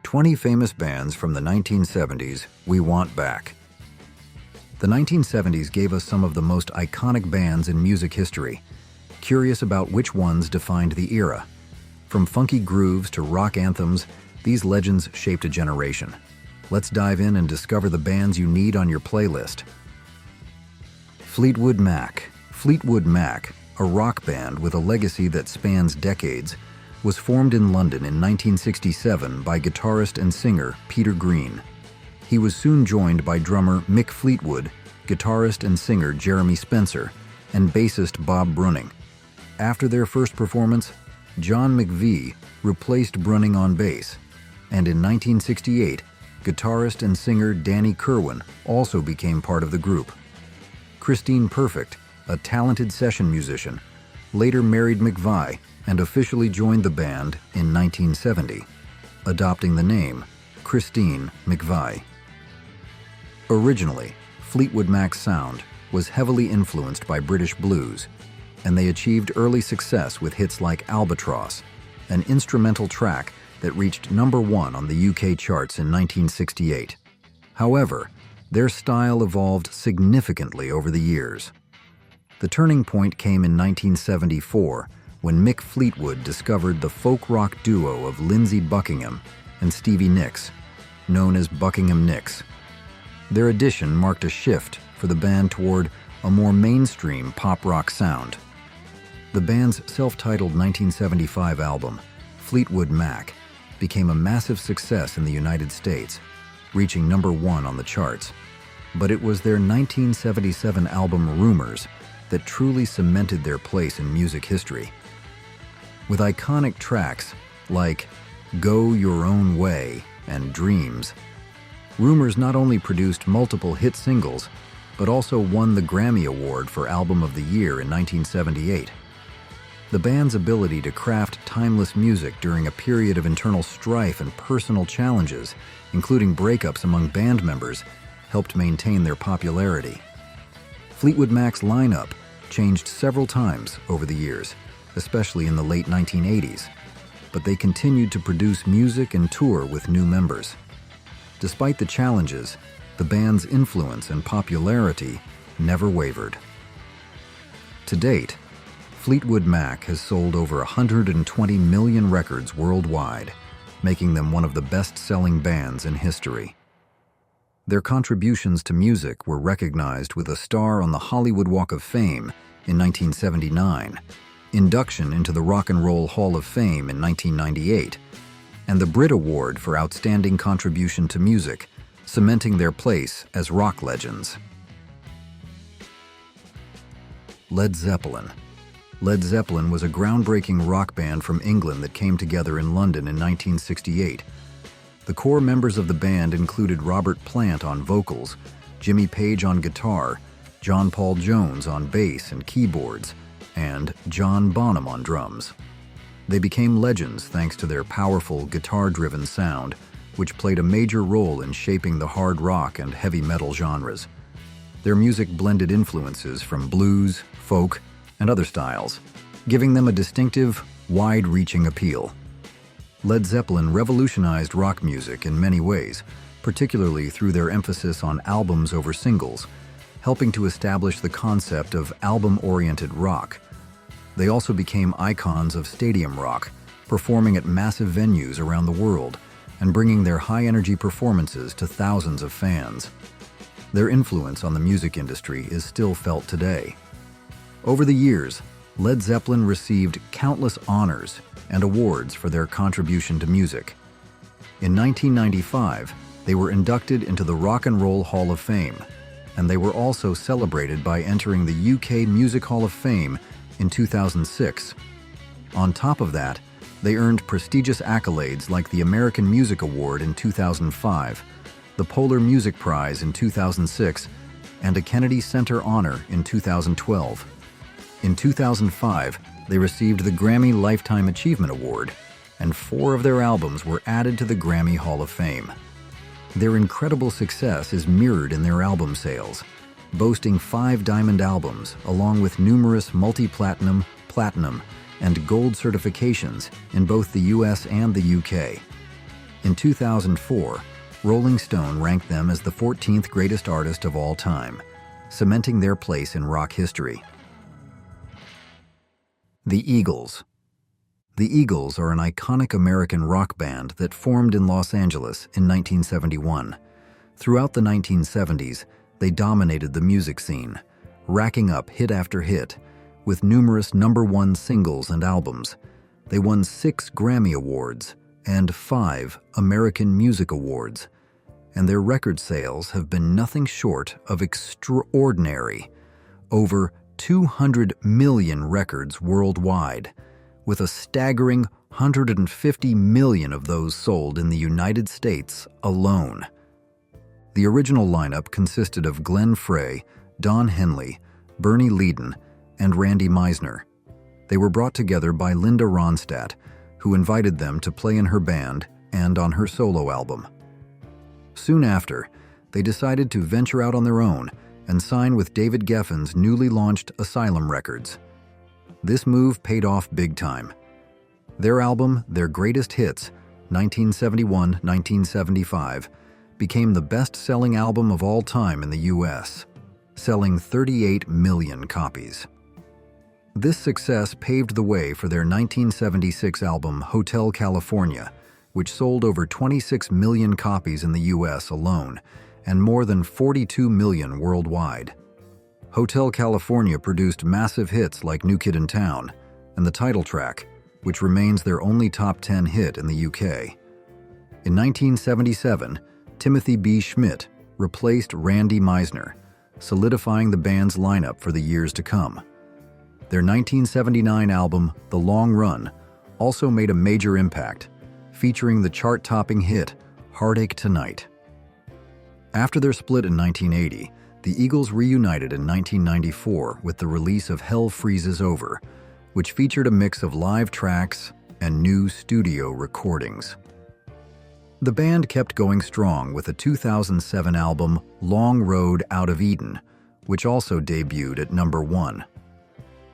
20 famous bands from the 1970s we want back. The 1970s gave us some of the most iconic bands in music history. Curious about which ones defined the era? From funky grooves to rock anthems, these legends shaped a generation. Let's dive in and discover the bands you need on your playlist. Fleetwood Mac. Fleetwood Mac, a rock band with a legacy that spans decades, was formed in London in 1967 by guitarist and singer Peter Green. He was soon joined by drummer Mick Fleetwood, guitarist and singer Jeremy Spencer, and bassist Bob Bruning. After their first performance, John McVie replaced Bruning on bass, and in 1968, guitarist and singer Danny Kirwan also became part of the group. Christine Perfect, a talented session musician, later married McVie and officially joined the band in 1970, adopting the name Christine McVie. Originally, Fleetwood Mac's sound was heavily influenced by British blues, and they achieved early success with hits like Albatross, an instrumental track that reached #1 on the UK charts in 1968. However, their style evolved significantly over the years. The turning point came in 1974 when Mick Fleetwood discovered the folk rock duo of Lindsey Buckingham and Stevie Nicks, known as Buckingham Nicks. Their addition marked a shift for the band toward a more mainstream pop rock sound. The band's self-titled 1975 album, Fleetwood Mac, became a massive success in the United States, reaching #1 on the charts. But it was their 1977 album Rumors that truly cemented their place in music history. With iconic tracks like Go Your Own Way and Dreams, Rumors not only produced multiple hit singles, but also won the Grammy Award for Album of the Year in 1978. The band's ability to craft timeless music during a period of internal strife and personal challenges, including breakups among band members, helped maintain their popularity. Fleetwood Mac's lineup changed several times over the years, especially in the late 1980s, but they continued to produce music and tour with new members. Despite the challenges, the band's influence and popularity never wavered. To date, Fleetwood Mac has sold over 120 million records worldwide, making them one of the best-selling bands in history. Their contributions to music were recognized with a star on the Hollywood Walk of Fame in 1979, induction into the Rock and Roll Hall of Fame in 1998, and the Brit Award for Outstanding Contribution to Music, cementing their place as rock legends. Led Zeppelin. Led Zeppelin was a groundbreaking rock band from England that came together in London in 1968. The core members of the band included Robert Plant on vocals, Jimmy Page on guitar, John Paul Jones on bass and keyboards, and John Bonham on drums. They became legends thanks to their powerful guitar-driven sound, which played a major role in shaping the hard rock and heavy metal genres. Their music blended influences from blues, folk, and other styles, giving them a distinctive, wide-reaching appeal. Led Zeppelin revolutionized rock music in many ways, particularly through their emphasis on albums over singles, helping to establish the concept of album-oriented rock. They also became icons of stadium rock, performing at massive venues around the world and bringing their high-energy performances to thousands of fans. Their influence on the music industry is still felt today. Over the years, Led Zeppelin received countless honors and awards for their contribution to music. In 1995, they were inducted into the Rock and Roll Hall of Fame, and they were also celebrated by entering the UK Music Hall of Fame in 2006. On top of that, they earned prestigious accolades like the American Music Award in 2005, the Polar Music Prize in 2006, and a Kennedy Center Honor in 2012. In 2005, they received the Grammy Lifetime Achievement Award, and 4 of their albums were added to the Grammy Hall of Fame. Their incredible success is mirrored in their album sales, boasting 5 diamond albums along with numerous multi-platinum, platinum, and gold certifications in both the US and the UK. In 2004, Rolling Stone ranked them as the 14th greatest artist of all time, cementing their place in rock history. The Eagles. The Eagles are an iconic American rock band that formed in Los Angeles in 1971. Throughout the 1970s, they dominated the music scene, racking up hit after hit, with numerous #1 singles and albums. They won 6 Grammy Awards and 5 American Music Awards, and their record sales have been nothing short of extraordinary. Over 200 million records worldwide, with a staggering 150 million of those sold in the United States alone. The original lineup consisted of Glenn Frey, Don Henley, Bernie Leadon, and Randy Meisner. They were brought together by Linda Ronstadt, who invited them to play in her band and on her solo album. Soon after, they decided to venture out on their own and sign with David Geffen's newly launched Asylum Records. This move paid off big time. Their album, Their Greatest Hits, 1971-1975, became the best-selling album of all time in the U.S., selling 38 million copies. This success paved the way for their 1976 album Hotel California, which sold over 26 million copies in the U.S. alone and more than 42 million worldwide. Hotel California produced massive hits like New Kid in Town and the title track, which remains their only top 10 hit in the UK. In 1977, Timothy B. Schmidt replaced Randy Meisner, solidifying the band's lineup for the years to come. Their 1979 album, The Long Run, also made a major impact, featuring the chart-topping hit, Heartache Tonight. After their split in 1980, the Eagles reunited in 1994 with the release of Hell Freezes Over, which featured a mix of live tracks and new studio recordings. The band kept going strong with a 2007 album, Long Road Out of Eden, which also debuted at #1.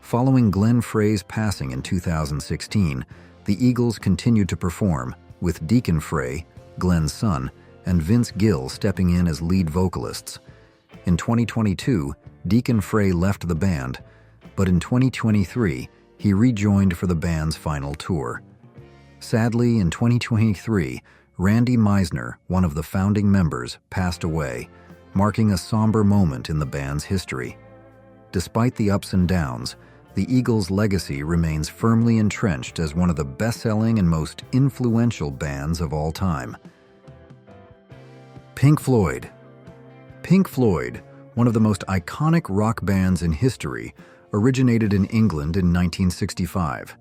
Following Glenn Frey's passing in 2016, the Eagles continued to perform, with Deacon Frey, Glenn's son, and Vince Gill stepping in as lead vocalists. In 2022, Deacon Frey left the band, but in 2023, he rejoined for the band's final tour. Sadly, in 2023, Randy Meisner, one of the founding members, passed away, marking a somber moment in the band's history. Despite the ups and downs, the Eagles' legacy remains firmly entrenched as one of the best-selling and most influential bands of all time. Pink Floyd. Pink Floyd, one of the most iconic rock bands in history, originated in England in 1965.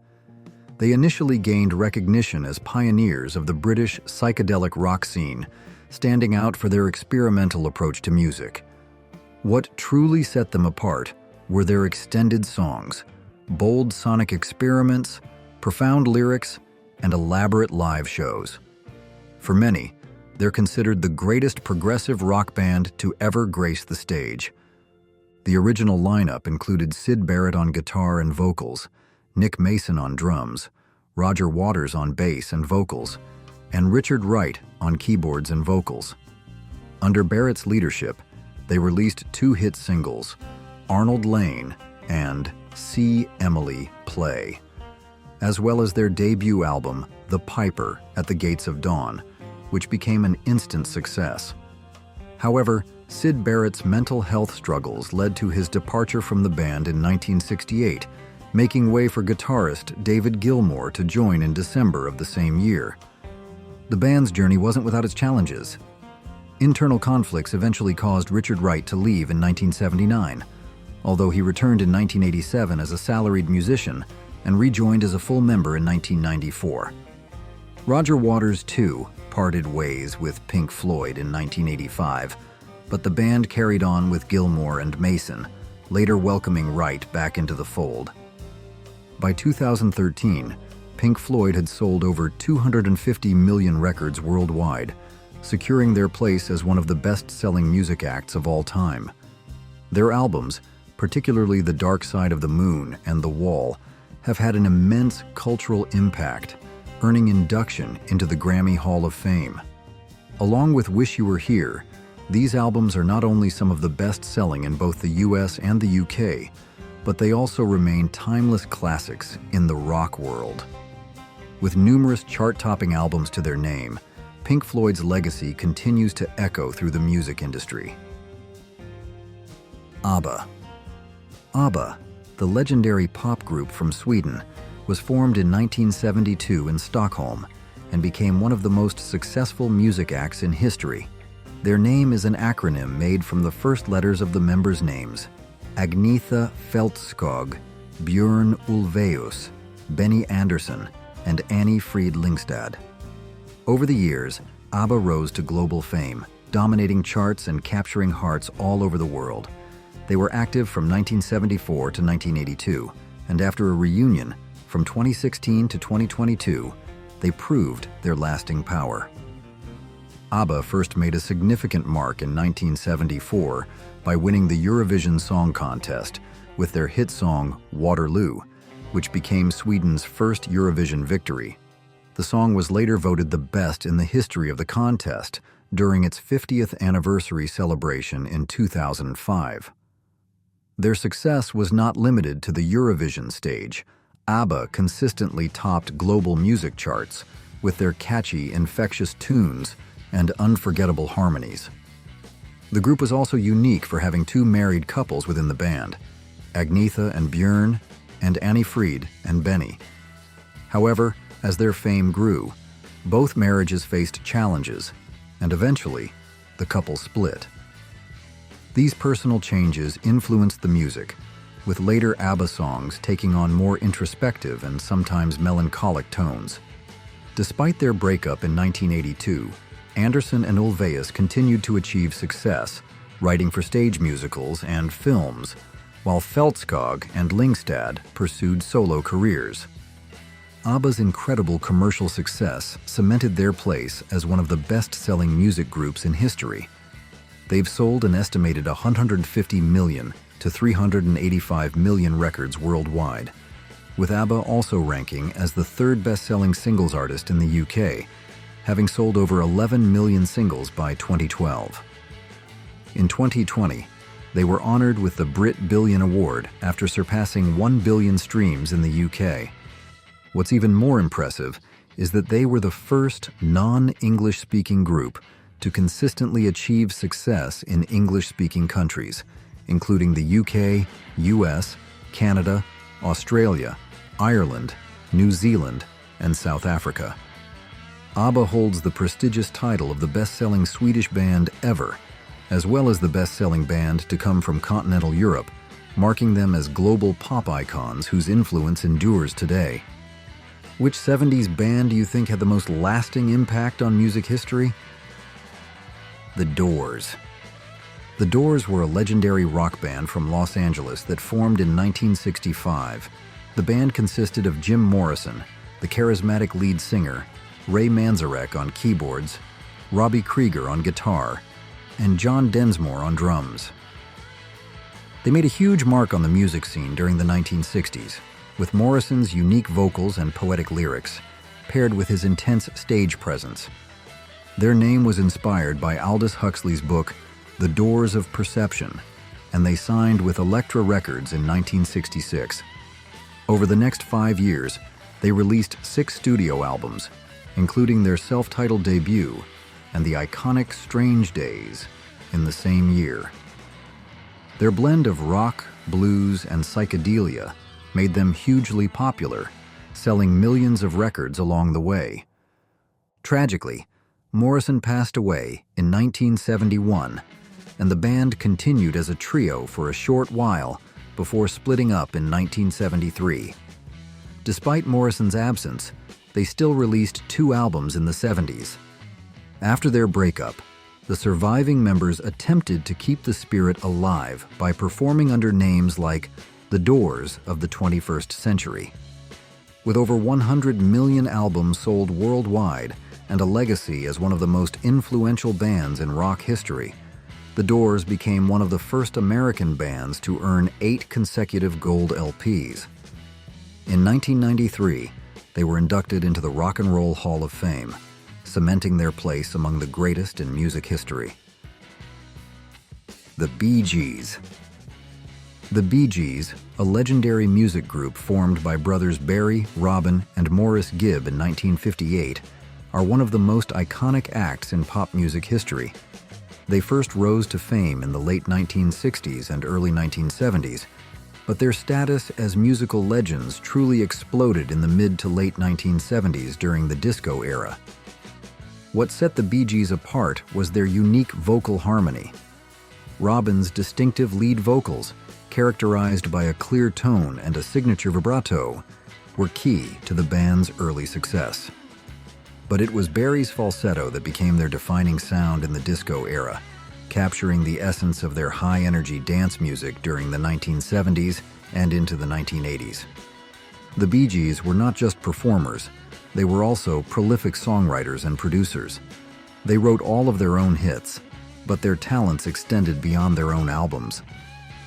They initially gained recognition as pioneers of the British psychedelic rock scene, standing out for their experimental approach to music. What truly set them apart were their extended songs, bold sonic experiments, profound lyrics, and elaborate live shows. For many, they're considered the greatest progressive rock band to ever grace the stage. The original lineup included Syd Barrett on guitar and vocals, Nick Mason on drums, Roger Waters on bass and vocals, and Richard Wright on keyboards and vocals. Under Barrett's leadership, they released 2 hit singles, Arnold Lane and See Emily Play, as well as their debut album, The Piper at the Gates of Dawn, which became an instant success. However, Syd Barrett's mental health struggles led to his departure from the band in 1968, making way for guitarist David Gilmour to join in December of the same year. The band's journey wasn't without its challenges. Internal conflicts eventually caused Richard Wright to leave in 1979, although he returned in 1987 as a salaried musician and rejoined as a full member in 1994. Roger Waters, too, parted ways with Pink Floyd in 1985, but the band carried on with Gilmour and Mason, later welcoming Wright back into the fold. By 2013, Pink Floyd had sold over 250 million records worldwide, securing their place as one of the best-selling music acts of all time. Their albums, particularly The Dark Side of the Moon and The Wall, have had an immense cultural impact, earning induction into the Grammy Hall of Fame. Along with Wish You Were Here, these albums are not only some of the best-selling in both the US and the UK, but they also remain timeless classics in the rock world. With numerous chart-topping albums to their name, Pink Floyd's legacy continues to echo through the music industry. ABBA. ABBA, the legendary pop group from Sweden, was formed in 1972 in Stockholm and became one of the most successful music acts in history. Their name is an acronym made from the first letters of the members' names: Agnetha Fältskog, Björn Ulvaeus, Benny Andersson, and Annie Frid Lyngstad. Over the years, ABBA rose to global fame, dominating charts and capturing hearts all over the world. They were active from 1974 to 1982, and after a reunion, from 2016 to 2022, they proved their lasting power. ABBA first made a significant mark in 1974 by winning the Eurovision Song Contest with their hit song Waterloo, which became Sweden's first Eurovision victory. The song was later voted the best in the history of the contest during its 50th anniversary celebration in 2005. Their success was not limited to the Eurovision stage. ABBA consistently topped global music charts with their catchy, infectious tunes and unforgettable harmonies. The group was also unique for having two married couples within the band, Agnetha and Björn, and Annie Frid and Benny. However, as their fame grew, both marriages faced challenges, and eventually, the couple split. These personal changes influenced the music, with later ABBA songs taking on more introspective and sometimes melancholic tones. Despite their breakup in 1982, Andersson and Ulvaeus continued to achieve success, writing for stage musicals and films, while Fältskog and Lyngstad pursued solo careers. ABBA's incredible commercial success cemented their place as one of the best-selling music groups in history. They've sold an estimated 150 million to 385 million records worldwide, with ABBA also ranking as the third best-selling singles artist in the UK, having sold over 11 million singles by 2012. In 2020, they were honored with the Brit Billion Award after surpassing 1 billion streams in the UK. What's even more impressive is that they were the first non-English-speaking group to consistently achieve success in English-speaking countries, including the UK, US, Canada, Australia, Ireland, New Zealand, and South Africa. ABBA holds the prestigious title of the best-selling Swedish band ever, as well as the best-selling band to come from continental Europe, marking them as global pop icons whose influence endures today. Which 70s band do you think had the most lasting impact on music history? The Doors. The Doors were a legendary rock band from Los Angeles that formed in 1965. The band consisted of Jim Morrison, the charismatic lead singer, Ray Manzarek on keyboards, Robbie Krieger on guitar, and John Densmore on drums. They made a huge mark on the music scene during the 1960s, with Morrison's unique vocals and poetic lyrics, paired with his intense stage presence. Their name was inspired by Aldous Huxley's book, The Doors of Perception, and they signed with Elektra Records in 1966. Over the next 5 years, they released 6 studio albums, including their self-titled debut and the iconic Strange Days in the same year. Their blend of rock, blues, and psychedelia made them hugely popular, selling millions of records along the way. Tragically, Morrison passed away in 1971, and the band continued as a trio for a short while before splitting up in 1973. Despite Morrison's absence, they still released 2 albums in the 70s. After their breakup, the surviving members attempted to keep the spirit alive by performing under names like the Doors of the 21st Century. With over 100 million albums sold worldwide and a legacy as one of the most influential bands in rock history, the Doors became one of the first American bands to earn 8 consecutive gold LPs. In 1993, they were inducted into the Rock and Roll Hall of Fame, cementing their place among the greatest in music history. The Bee Gees. The Bee Gees, a legendary music group formed by brothers Barry, Robin, and Morris Gibb in 1958, are one of the most iconic acts in pop music history. They first rose to fame in the late 1960s and early 1970s, but their status as musical legends truly exploded in the mid to late 1970s during the disco era. What set the Bee Gees apart was their unique vocal harmony. Robin's distinctive lead vocals, characterized by a clear tone and a signature vibrato, were key to the band's early success. But it was Barry's falsetto that became their defining sound in the disco era, capturing the essence of their high-energy dance music during the 1970s and into the 1980s. The Bee Gees were not just performers, they were also prolific songwriters and producers. They wrote all of their own hits, but their talents extended beyond their own albums.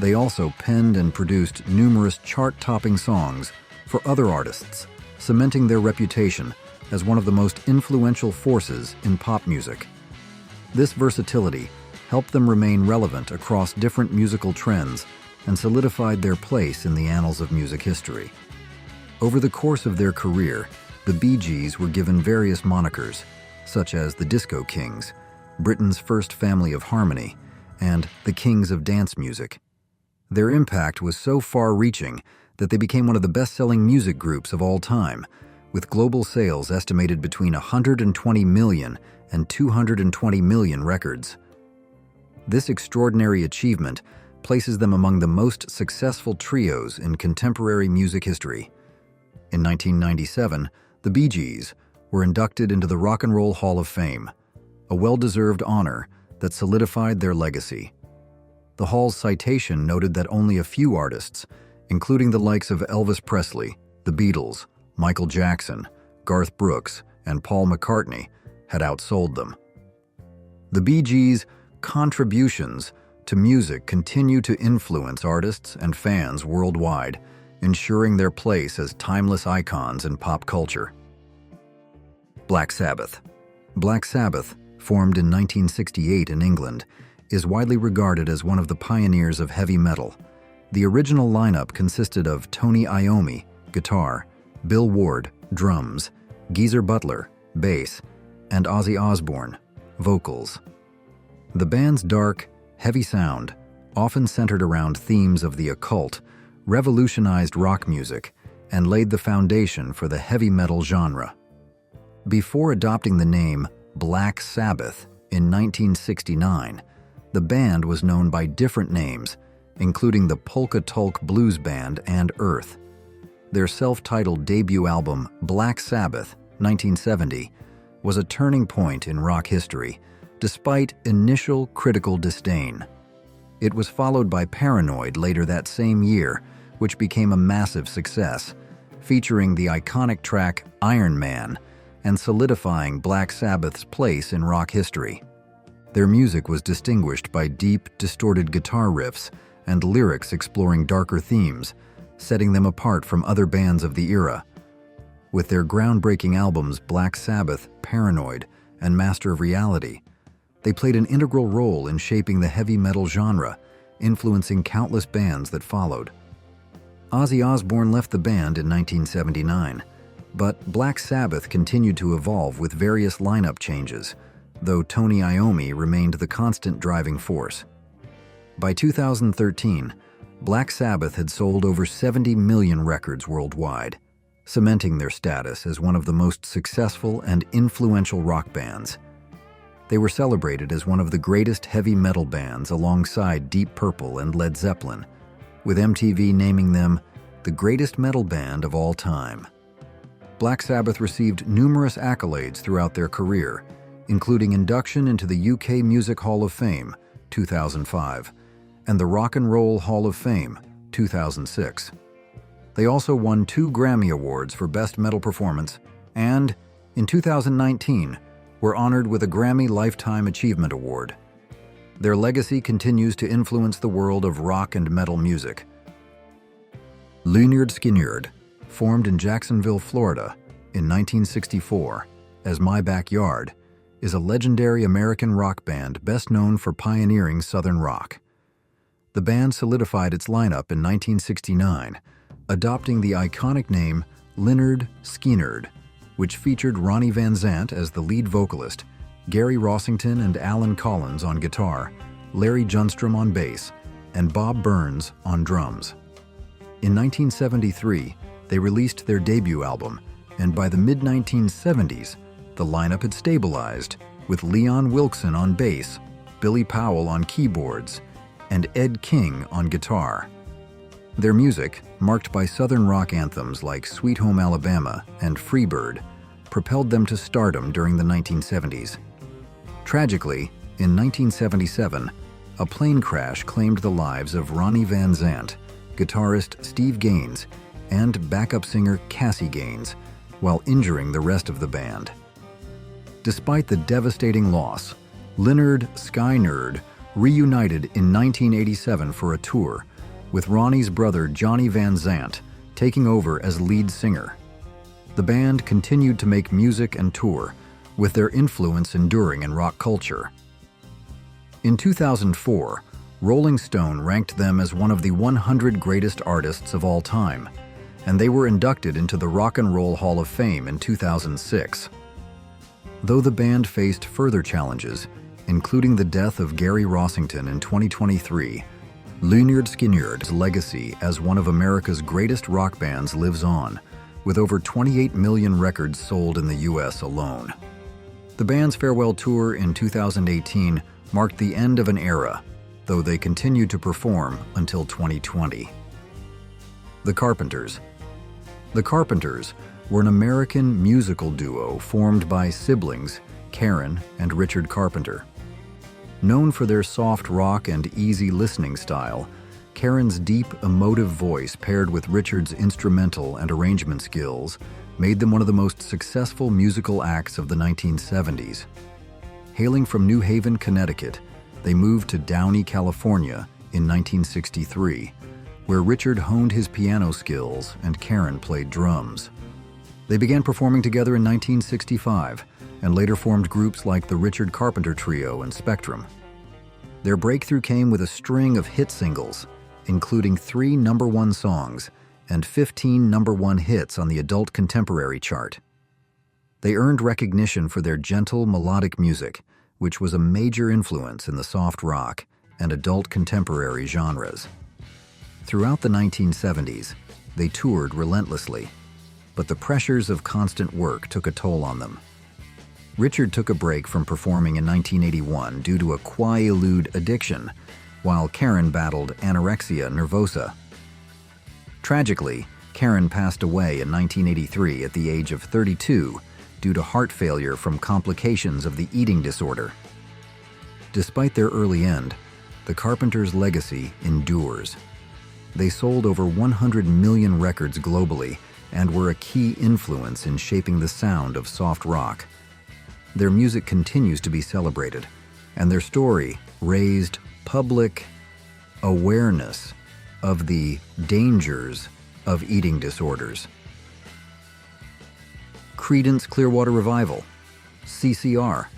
They also penned and produced numerous chart-topping songs for other artists, cementing their reputation as one of the most influential forces in pop music. This versatility helped them remain relevant across different musical trends and solidified their place in the annals of music history. Over the course of their career, the Bee Gees were given various monikers, such as the Disco Kings, Britain's first family of harmony, and the Kings of Dance Music. Their impact was so far-reaching that they became one of the best-selling music groups of all time, with global sales estimated between 120 million and 220 million records. This extraordinary achievement places them among the most successful trios in contemporary music history. In 1997, the Bee Gees were inducted into the Rock and Roll Hall of Fame, a well-deserved honor that solidified their legacy. The Hall's citation noted that only a few artists, including the likes of Elvis Presley, the Beatles, Michael Jackson, Garth Brooks, and Paul McCartney, had outsold them. The Bee Gees' contributions to music continue to influence artists and fans worldwide, ensuring their place as timeless icons in pop culture. Black Sabbath. Black Sabbath, formed in 1968 in England, is widely regarded as one of the pioneers of heavy metal. The original lineup consisted of Tony Iommi, guitar, Bill Ward, drums, Geezer Butler, bass, and Ozzy Osbourne, vocals. The band's dark, heavy sound, often centered around themes of the occult, revolutionized rock music and laid the foundation for the heavy metal genre. Before adopting the name Black Sabbath in 1969, the band was known by different names, including the Polka Tulk Blues Band and Earth. Their self-titled debut album, Black Sabbath, 1970, was a turning point in rock history, despite initial critical disdain. It was followed by Paranoid later that same year, which became a massive success, featuring the iconic track Iron Man and solidifying Black Sabbath's place in rock history. Their music was distinguished by deep, distorted guitar riffs and lyrics exploring darker themes, setting them apart from other bands of the era. With their groundbreaking albums Black Sabbath, Paranoid, and Master of Reality, they played an integral role in shaping the heavy metal genre, influencing countless bands that followed. Ozzy Osbourne left the band in 1979, but Black Sabbath continued to evolve with various lineup changes, though Tony Iommi remained the constant driving force. By 2013, Black Sabbath had sold over 70 million records worldwide, cementing their status as one of the most successful and influential rock bands. They were celebrated as one of the greatest heavy metal bands alongside Deep Purple and Led Zeppelin, with MTV naming them the greatest metal band of all time. Black Sabbath received numerous accolades throughout their career, including induction into the UK Music Hall of Fame, 2005, and the Rock and Roll Hall of Fame, 2006. They also won 2 Grammy Awards for Best Metal Performance and, in 2019, were honored with a Grammy Lifetime Achievement Award. Their legacy continues to influence the world of rock and metal music. Lynyrd Skynyrd, formed in Jacksonville, Florida, in 1964 as My Backyard is a legendary American rock band best known for pioneering Southern rock. The band solidified its lineup in 1969, adopting the iconic name Lynyrd Skynyrd, which featured Ronnie Van Zant as the lead vocalist, Gary Rossington and Alan Collins on guitar, Larry Junstrom on bass, and Bob Burns on drums. In 1973, they released their debut album, and by the mid-1970s, the lineup had stabilized, with Leon Wilkeson on bass, Billy Powell on keyboards, and Ed King on guitar. Their music, marked by Southern rock anthems like Sweet Home Alabama and Freebird, propelled them to stardom during the 1970s. Tragically, in 1977, a plane crash claimed the lives of Ronnie Van Zant, guitarist Steve Gaines, and backup singer Cassie Gaines, while injuring the rest of the band. Despite the devastating loss, Lynyrd Skynyrd reunited in 1987 for a tour, with Ronnie's brother Johnny Van Zant taking over as lead singer. The band continued to make music and tour, with their influence enduring in rock culture. In 2004, Rolling Stone ranked them as one of the 100 greatest artists of all time, and they were inducted into the Rock and Roll Hall of Fame in 2006. Though the band faced further challenges, including the death of Gary Rossington in 2023, Lynyrd Skynyrd's legacy as one of America's greatest rock bands lives on, with over 28 million records sold in the US alone. The band's farewell tour in 2018 marked the end of an era, though they continued to perform until 2020. The Carpenters. The Carpenters were an American musical duo formed by siblings Karen and Richard Carpenter. Known for their soft rock and easy listening style, Karen's deep, emotive voice paired with Richard's instrumental and arrangement skills made them one of the most successful musical acts of the 1970s. Hailing from New Haven, Connecticut, they moved to Downey, California in 1963, where Richard honed his piano skills and Karen played drums. They began performing together in 1965 and later formed groups like the Richard Carpenter Trio and Spectrum. Their breakthrough came with a string of hit singles, including 3 #1 songs and 15 #1 hits on the adult contemporary chart. They earned recognition for their gentle, melodic music, which was a major influence in the soft rock and adult contemporary genres. Throughout the 1970s, they toured relentlessly, but the pressures of constant work took a toll on them. Richard took a break from performing in 1981 due to a Quaalude addiction, while Karen battled anorexia nervosa. Tragically, Karen passed away in 1983 at the age of 32 due to heart failure from complications of the eating disorder. Despite their early end, the Carpenters' legacy endures. They sold over 100 million records globally and were a key influence in shaping the sound of soft rock. Their music continues to be celebrated, and their story raised public awareness of the dangers of eating disorders. Creedence Clearwater Revival, CCR.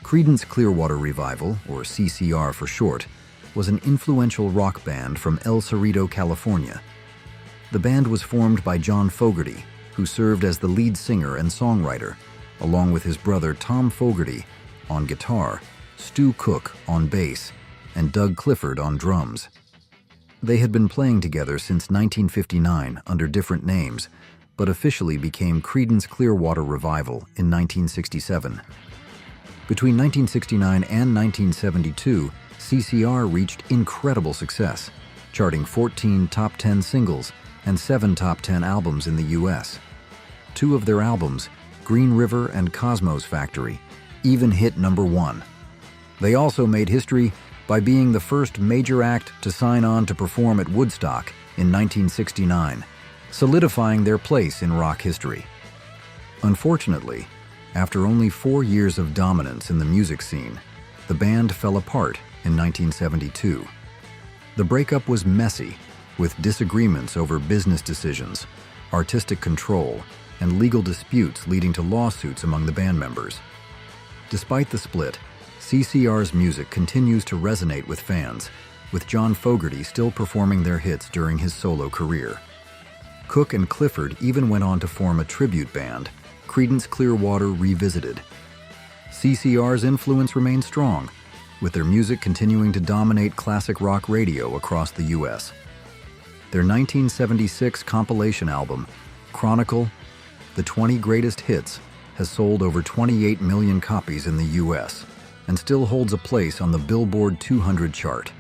Creedence Clearwater Revival, or CCR for short, was an influential rock band from El Cerrito, California. The band was formed by John Fogerty, who served as the lead singer and songwriter, along with his brother Tom Fogerty on guitar, Stu Cook on bass, and Doug Clifford on drums. They had been playing together since 1959 under different names, but officially became Creedence Clearwater Revival in 1967. Between 1969 and 1972, CCR reached incredible success, charting 14 top 10 singles and 7 top 10 albums in the US. 2 of their albums, Green River and Cosmo's Factory, even hit #1. They also made history by being the first major act to sign on to perform at Woodstock in 1969, solidifying their place in rock history. Unfortunately, after only 4 years of dominance in the music scene, the band fell apart in 1972. The breakup was messy, with disagreements over business decisions, artistic control, and legal disputes leading to lawsuits among the band members. Despite the split, CCR's music continues to resonate with fans, with John Fogerty still performing their hits during his solo career. Cook and Clifford even went on to form a tribute band, Creedence Clearwater Revisited. CCR's influence remains strong, with their music continuing to dominate classic rock radio across the U.S. Their 1976 compilation album, Chronicle, The 20 Greatest Hits, has sold over 28 million copies in the U.S. and still holds a place on the Billboard 200 chart.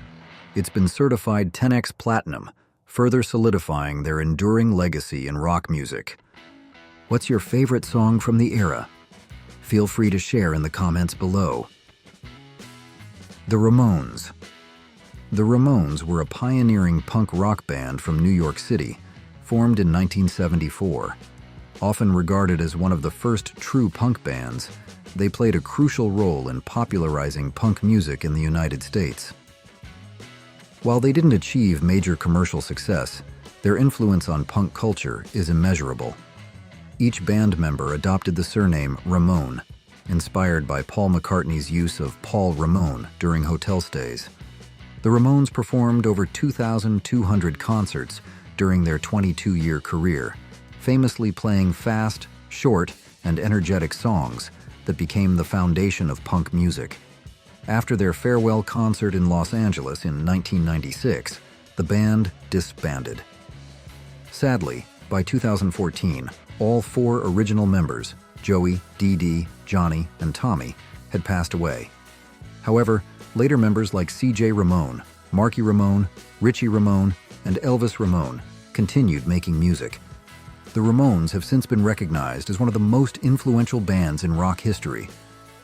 It's been certified 10x Platinum, further solidifying their enduring legacy in rock music. What's your favorite song from the era? Feel free to share in the comments below. The Ramones. The Ramones were a pioneering punk rock band from New York City, formed in 1974. Often regarded as one of the first true punk bands, they played a crucial role in popularizing punk music in the United States. While they didn't achieve major commercial success, their influence on punk culture is immeasurable. Each band member adopted the surname Ramone, inspired by Paul McCartney's use of Paul Ramone during hotel stays. The Ramones performed over 2,200 concerts during their 22-year career, famously playing fast, short, and energetic songs that became the foundation of punk music. After their farewell concert in Los Angeles in 1996, the band disbanded. Sadly, by 2014, all 4 original members, Joey, Dee Dee, Johnny, and Tommy, had passed away. However, later members like C.J. Ramone, Marky Ramone, Richie Ramone, and Elvis Ramone continued making music. The Ramones have since been recognized as one of the most influential bands in rock history,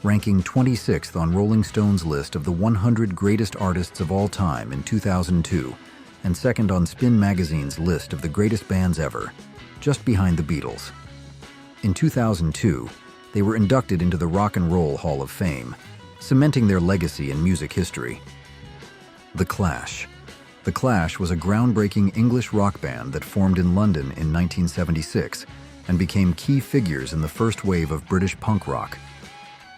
ranking 26th on Rolling Stone's list of the 100 greatest artists of all time in 2002, and second on Spin Magazine's list of the greatest bands ever, just behind the Beatles. In 2002, they were inducted into the Rock and Roll Hall of Fame, cementing their legacy in music history. The Clash. The Clash was a groundbreaking English rock band that formed in London in 1976 and became key figures in the first wave of British punk rock.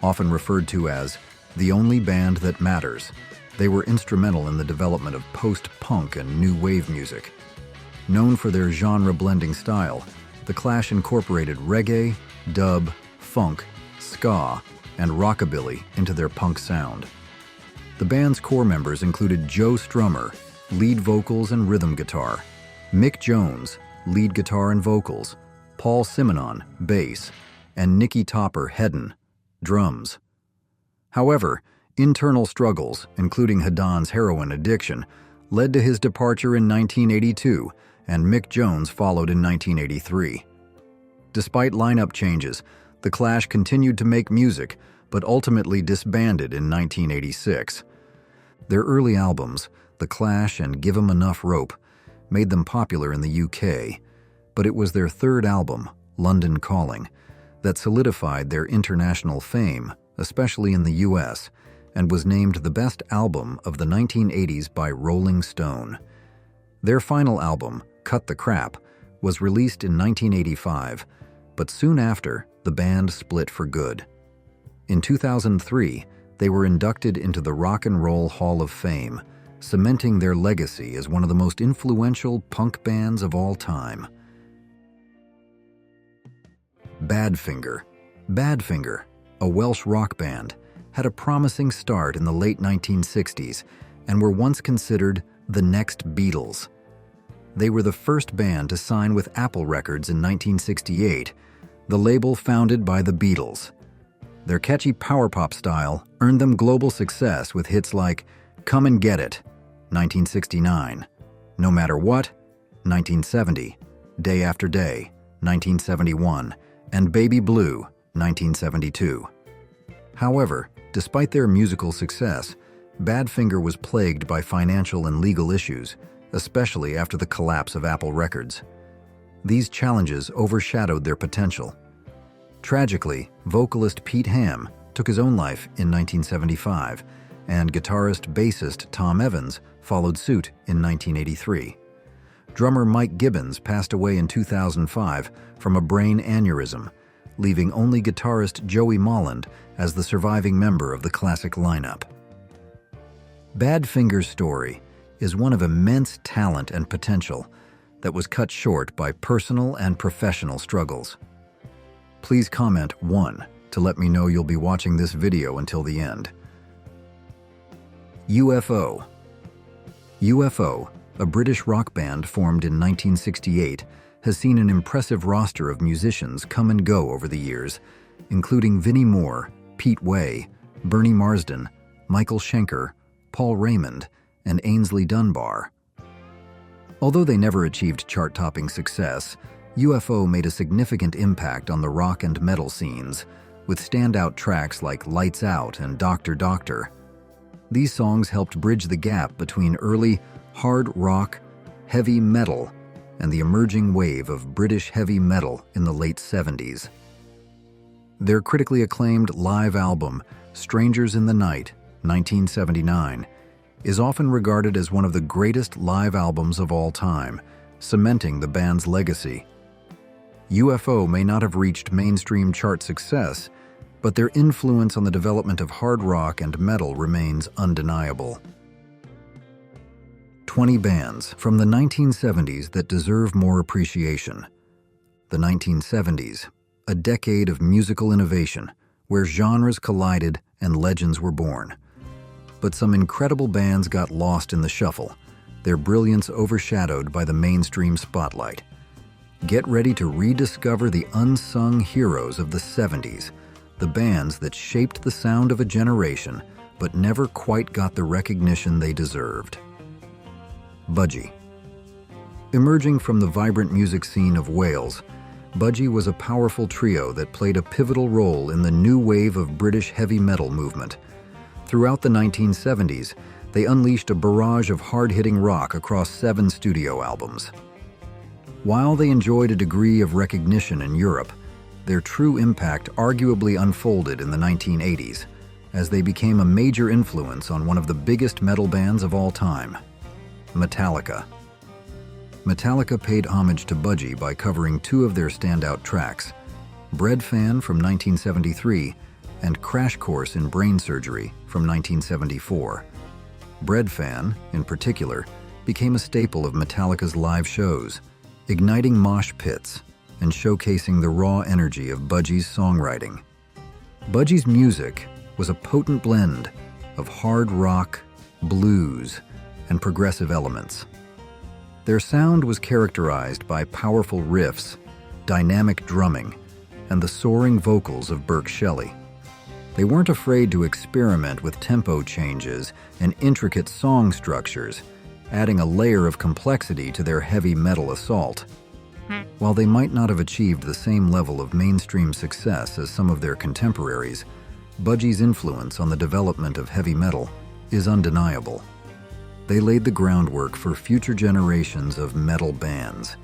Often referred to as the only band that matters, they were instrumental in the development of post-punk and new wave music. Known for their genre-blending style, The Clash incorporated reggae, dub, funk, ska, and rockabilly into their punk sound. The band's core members included Joe Strummer, lead vocals and rhythm guitar, Mick Jones, lead guitar and vocals, Paul Simonon, bass, and Nicky Topper Hedden, drums. However, internal struggles, including Hedon's heroin addiction, led to his departure in 1982, and Mick Jones followed in 1983. Despite lineup changes, The Clash continued to make music, but ultimately disbanded in 1986. Their early albums, The Clash and Give 'Em Enough Rope, made them popular in the UK, but it was their third album, London Calling, that solidified their international fame, especially in the US, and was named the best album of the 1980s by Rolling Stone. Their final album, Cut the Crap, was released in 1985, but soon after, the band split for good. In 2003, they were inducted into the Rock and Roll Hall of Fame, cementing their legacy as one of the most influential punk bands of all time. Badfinger. Badfinger, a Welsh rock band, had a promising start in the late 1960s and were once considered the next Beatles. They were the first band to sign with Apple Records in 1968, the label founded by the Beatles. Their catchy power pop style earned them global success with hits like Come and Get It, 1969, No Matter What, 1970, Day After Day, 1971, and Baby Blue, 1972. However, despite their musical success, Badfinger was plagued by financial and legal issues, especially after the collapse of Apple Records. These challenges overshadowed their potential. Tragically, vocalist Pete Ham took his own life in 1975, and guitarist-bassist Tom Evans followed suit in 1983. Drummer Mike Gibbons passed away in 2005 from a brain aneurysm, leaving only guitarist Joey Molland as the surviving member of the classic lineup. Badfinger's story is one of immense talent and potential that was cut short by personal and professional struggles. Please comment 1 to let me know you'll be watching this video until the end. UFO. UFO, a British rock band formed in 1968, has seen an impressive roster of musicians come and go over the years, including Vinnie Moore, Pete Way, Bernie Marsden, Michael Schenker, Paul Raymond, and Ainsley Dunbar. Although they never achieved chart-topping success, UFO made a significant impact on the rock and metal scenes, with standout tracks like Lights Out and Doctor Doctor. These songs helped bridge the gap between early hard rock, heavy metal, and the emerging wave of British heavy metal in the late 70s. Their critically acclaimed live album, Strangers in the Night, 1979, is often regarded as one of the greatest live albums of all time, cementing the band's legacy. UFO may not have reached mainstream chart success, but their influence on the development of hard rock and metal remains undeniable. 20 bands from the 1970s that deserve more appreciation. The 1970s, a decade of musical innovation, where genres collided and legends were born. But some incredible bands got lost in the shuffle, their brilliance overshadowed by the mainstream spotlight. Get ready to rediscover the unsung heroes of the 70s, the bands that shaped the sound of a generation but never quite got the recognition they deserved. Budgie. Emerging from the vibrant music scene of Wales, Budgie was a powerful trio that played a pivotal role in the new wave of British heavy metal movement. Throughout the 1970s, they unleashed a barrage of hard-hitting rock across 7 studio albums. While they enjoyed a degree of recognition in Europe, their true impact arguably unfolded in the 1980s, as they became a major influence on one of the biggest metal bands of all time, Metallica. Metallica paid homage to Budgie by covering 2 of their standout tracks, Bread Fan from 1973 and Crash Course in Brain Surgery from 1974. Bread Fan, in particular, became a staple of Metallica's live shows, igniting mosh pits and showcasing the raw energy of Budgie's songwriting. Budgie's music was a potent blend of hard rock, blues, and progressive elements. Their sound was characterized by powerful riffs, dynamic drumming, and the soaring vocals of Burke Shelley. They weren't afraid to experiment with tempo changes and intricate song structures, adding a layer of complexity to their heavy metal assault. While they might not have achieved the same level of mainstream success as some of their contemporaries, Budgie's influence on the development of heavy metal is undeniable. They laid the groundwork for future generations of metal bands,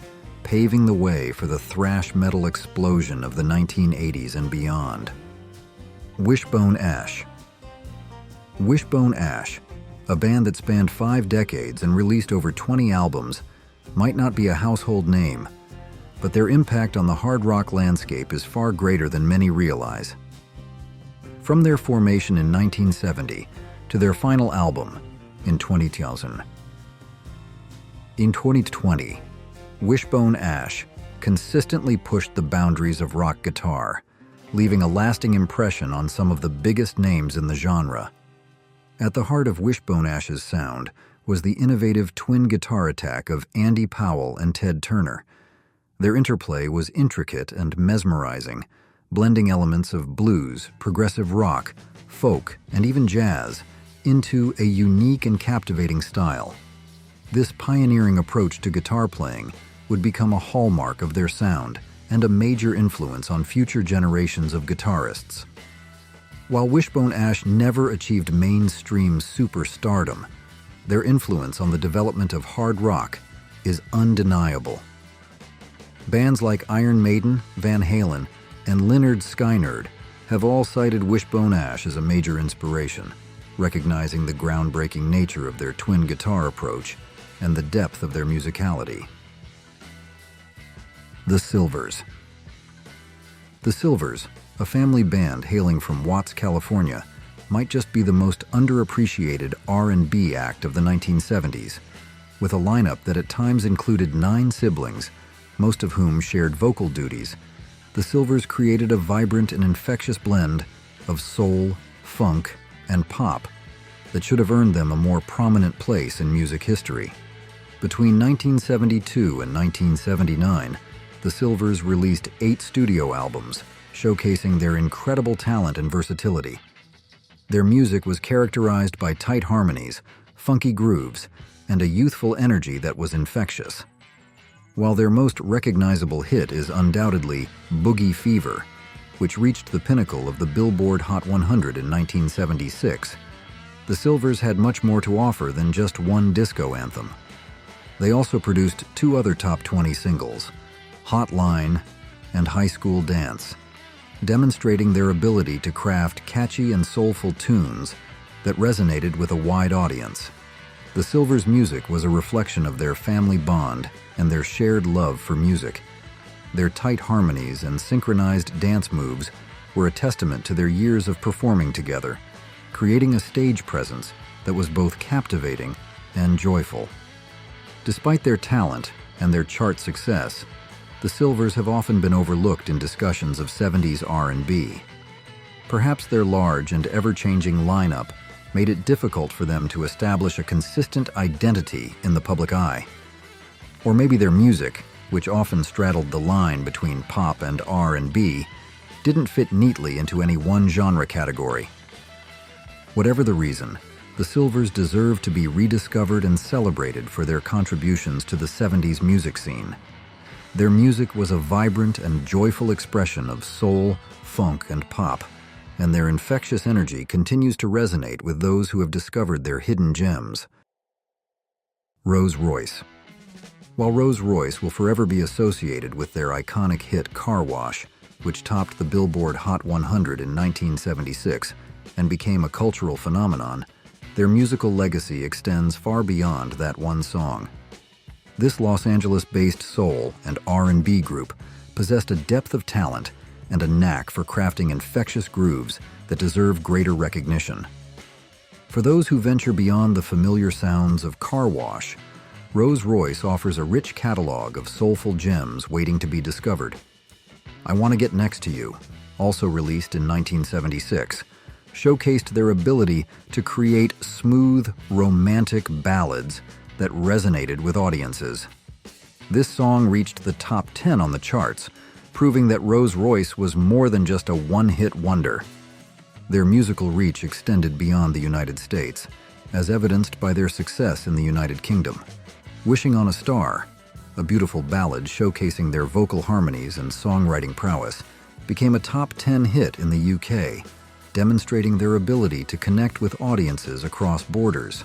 paving the way for the thrash metal explosion of the 1980s and beyond. Wishbone Ash. Wishbone Ash, a band that spanned 5 decades and released over 20 albums, might not be a household name, but their impact on the hard rock landscape is far greater than many realize. From their formation in 1970 to their final album in 2000. In 2020, Wishbone Ash consistently pushed the boundaries of rock guitar, leaving a lasting impression on some of the biggest names in the genre. At the heart of Wishbone Ash's sound was the innovative twin guitar attack of Andy Powell and Ted Turner. Their interplay was intricate and mesmerizing, blending elements of blues, progressive rock, folk, and even jazz into a unique and captivating style. This pioneering approach to guitar playing would become a hallmark of their sound and a major influence on future generations of guitarists. While Wishbone Ash never achieved mainstream superstardom, their influence on the development of hard rock is undeniable. Bands like Iron Maiden, Van Halen, and Lynyrd Skynyrd have all cited Wishbone Ash as a major inspiration, recognizing the groundbreaking nature of their twin guitar approach and the depth of their musicality. The Silvers. The Silvers, a family band hailing from Watts, California, might just be the most underappreciated R&B act of the 1970s, with a lineup that at times included 9 siblings, most of whom shared vocal duties. The Silvers created a vibrant and infectious blend of soul, funk, and pop that should have earned them a more prominent place in music history. Between 1972 and 1979, the Silvers released 8 studio albums, showcasing their incredible talent and versatility. Their music was characterized by tight harmonies, funky grooves, and a youthful energy that was infectious. While their most recognizable hit is undoubtedly Boogie Fever, which reached the pinnacle of the Billboard Hot 100 in 1976, the Silvers had much more to offer than just one disco anthem. They also produced 2 other top 20 singles, Hotline and High School Dance, demonstrating their ability to craft catchy and soulful tunes that resonated with a wide audience. The Silvers' music was a reflection of their family bond and their shared love for music. Their tight harmonies and synchronized dance moves were a testament to their years of performing together, creating a stage presence that was both captivating and joyful. Despite their talent and their chart success, the Silvers have often been overlooked in discussions of 70s R&B. Perhaps their large and ever-changing lineup made it difficult for them to establish a consistent identity in the public eye. Or maybe their music, which often straddled the line between pop and R&B, didn't fit neatly into any one genre category. Whatever the reason, the Silvers deserve to be rediscovered and celebrated for their contributions to the 70s music scene. Their music was a vibrant and joyful expression of soul, funk, and pop, and their infectious energy continues to resonate with those who have discovered their hidden gems. Rose Royce. While Rose Royce will forever be associated with their iconic hit Car Wash, which topped the Billboard Hot 100 in 1976 and became a cultural phenomenon, their musical legacy extends far beyond that one song. This Los Angeles-based soul and R&B group possessed a depth of talent and a knack for crafting infectious grooves that deserve greater recognition. For those who venture beyond the familiar sounds of Car Wash, Rose Royce offers a rich catalog of soulful gems waiting to be discovered. I Want to Get Next to You, also released in 1976, showcased their ability to create smooth, romantic ballads that resonated with audiences. This song reached the top 10 on the charts, proving that Rose Royce was more than just a one-hit wonder. Their musical reach extended beyond the United States, as evidenced by their success in the United Kingdom. Wishing on a Star, a beautiful ballad showcasing their vocal harmonies and songwriting prowess, became a top 10 hit in the UK, demonstrating their ability to connect with audiences across borders.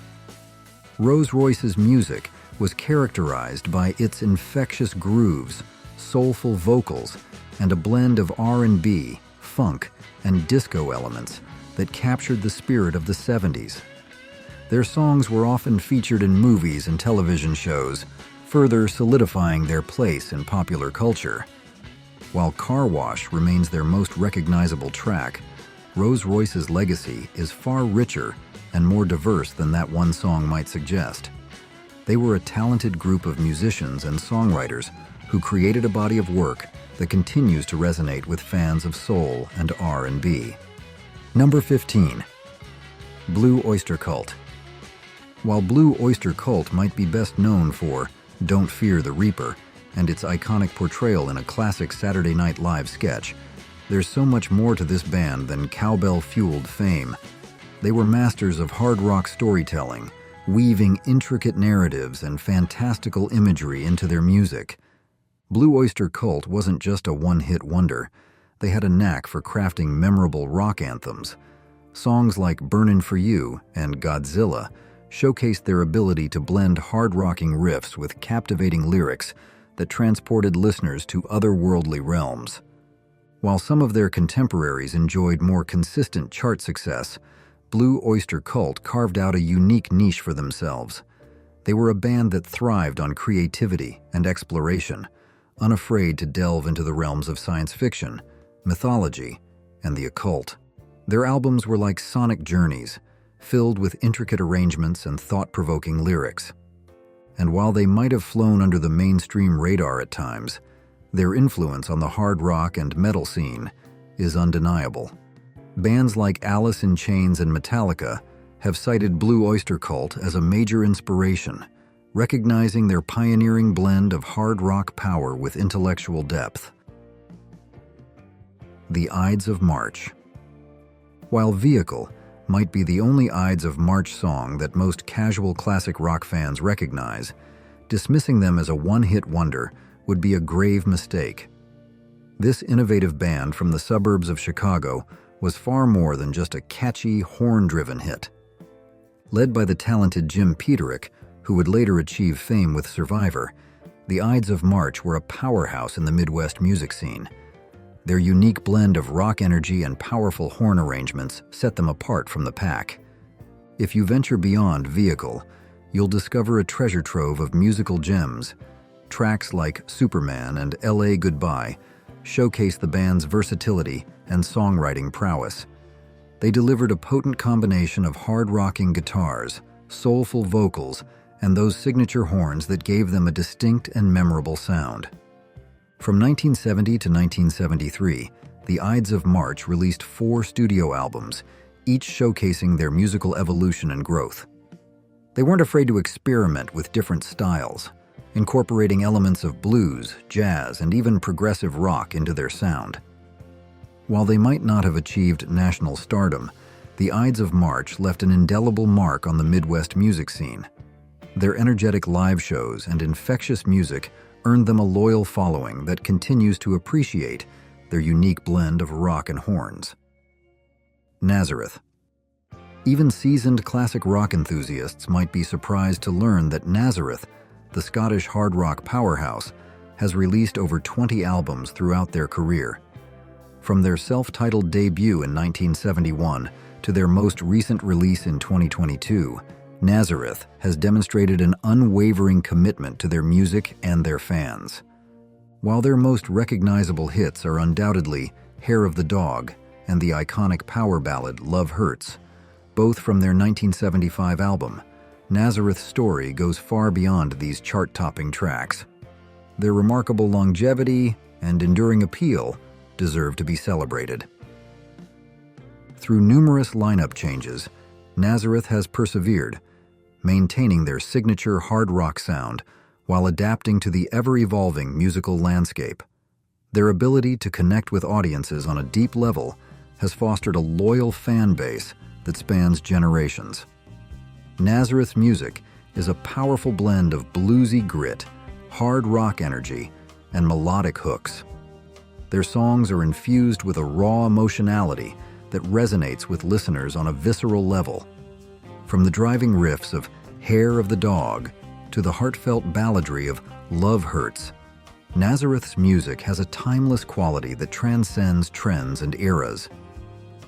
Rose Royce's music was characterized by its infectious grooves, soulful vocals, and a blend of R&B, funk, and disco elements that captured the spirit of the 70s. Their songs were often featured in movies and television shows, further solidifying their place in popular culture. While Car Wash remains their most recognizable track, Rose Royce's legacy is far richer and more diverse than that one song might suggest. They were a talented group of musicians and songwriters who created a body of work that continues to resonate with fans of soul and R&B. Number 15. Blue Oyster Cult. While Blue Oyster Cult might be best known for Don't Fear the Reaper and its iconic portrayal in a classic Saturday Night Live sketch, there's so much more to this band than cowbell-fueled fame. They were masters of hard rock storytelling, weaving intricate narratives and fantastical imagery into their music. Blue Oyster Cult wasn't just a one-hit wonder. They had a knack for crafting memorable rock anthems. Songs like Burnin' For You and Godzilla showcased their ability to blend hard-rocking riffs with captivating lyrics that transported listeners to otherworldly realms. While some of their contemporaries enjoyed more consistent chart success, Blue Oyster Cult carved out a unique niche for themselves. They were a band that thrived on creativity and exploration, unafraid to delve into the realms of science fiction, mythology, and the occult. Their albums were like sonic journeys, filled with intricate arrangements and thought-provoking lyrics. And while they might have flown under the mainstream radar at times, their influence on the hard rock and metal scene is undeniable. Bands like Alice in Chains and Metallica have cited Blue Oyster Cult as a major inspiration, recognizing their pioneering blend of hard rock power with intellectual depth. The Ides of March. While Vehicle might be the only Ides of March song that most casual classic rock fans recognize, dismissing them as a one-hit wonder would be a grave mistake. This innovative band from the suburbs of Chicago was far more than just a catchy, horn-driven hit. Led by the talented Jim Peterick, who would later achieve fame with Survivor, the Ides of March were a powerhouse in the Midwest music scene. Their unique blend of rock energy and powerful horn arrangements set them apart from the pack. If you venture beyond Vehicle, you'll discover a treasure trove of musical gems. Tracks like Superman and LA Goodbye showcase the band's versatility and songwriting prowess. They delivered a potent combination of hard-rocking guitars, soulful vocals, and those signature horns that gave them a distinct and memorable sound. From 1970 to 1973, the Ides of March released 4 studio albums, each showcasing their musical evolution and growth. They weren't afraid to experiment with different styles, incorporating elements of blues, jazz, and even progressive rock into their sound. While they might not have achieved national stardom, the Ides of March left an indelible mark on the Midwest music scene. Their energetic live shows and infectious music earned them a loyal following that continues to appreciate their unique blend of rock and horns. Nazareth. Even seasoned classic rock enthusiasts might be surprised to learn that Nazareth, the Scottish hard rock powerhouse, has released over 20 albums throughout their career. From their self-titled debut in 1971 to their most recent release in 2022, Nazareth has demonstrated an unwavering commitment to their music and their fans. While their most recognizable hits are undoubtedly Hair of the Dog and the iconic power ballad Love Hurts, both from their 1975 album, Nazareth's story goes far beyond these chart-topping tracks. Their remarkable longevity and enduring appeal deserve to be celebrated. Through numerous lineup changes, Nazareth has persevered, maintaining their signature hard rock sound while adapting to the ever-evolving musical landscape. Their ability to connect with audiences on a deep level has fostered a loyal fan base that spans generations. Nazareth's music is a powerful blend of bluesy grit, hard rock energy, and melodic hooks. Their songs are infused with a raw emotionality that resonates with listeners on a visceral level. From the driving riffs of Hair of the Dog to the heartfelt balladry of Love Hurts, Nazareth's music has a timeless quality that transcends trends and eras.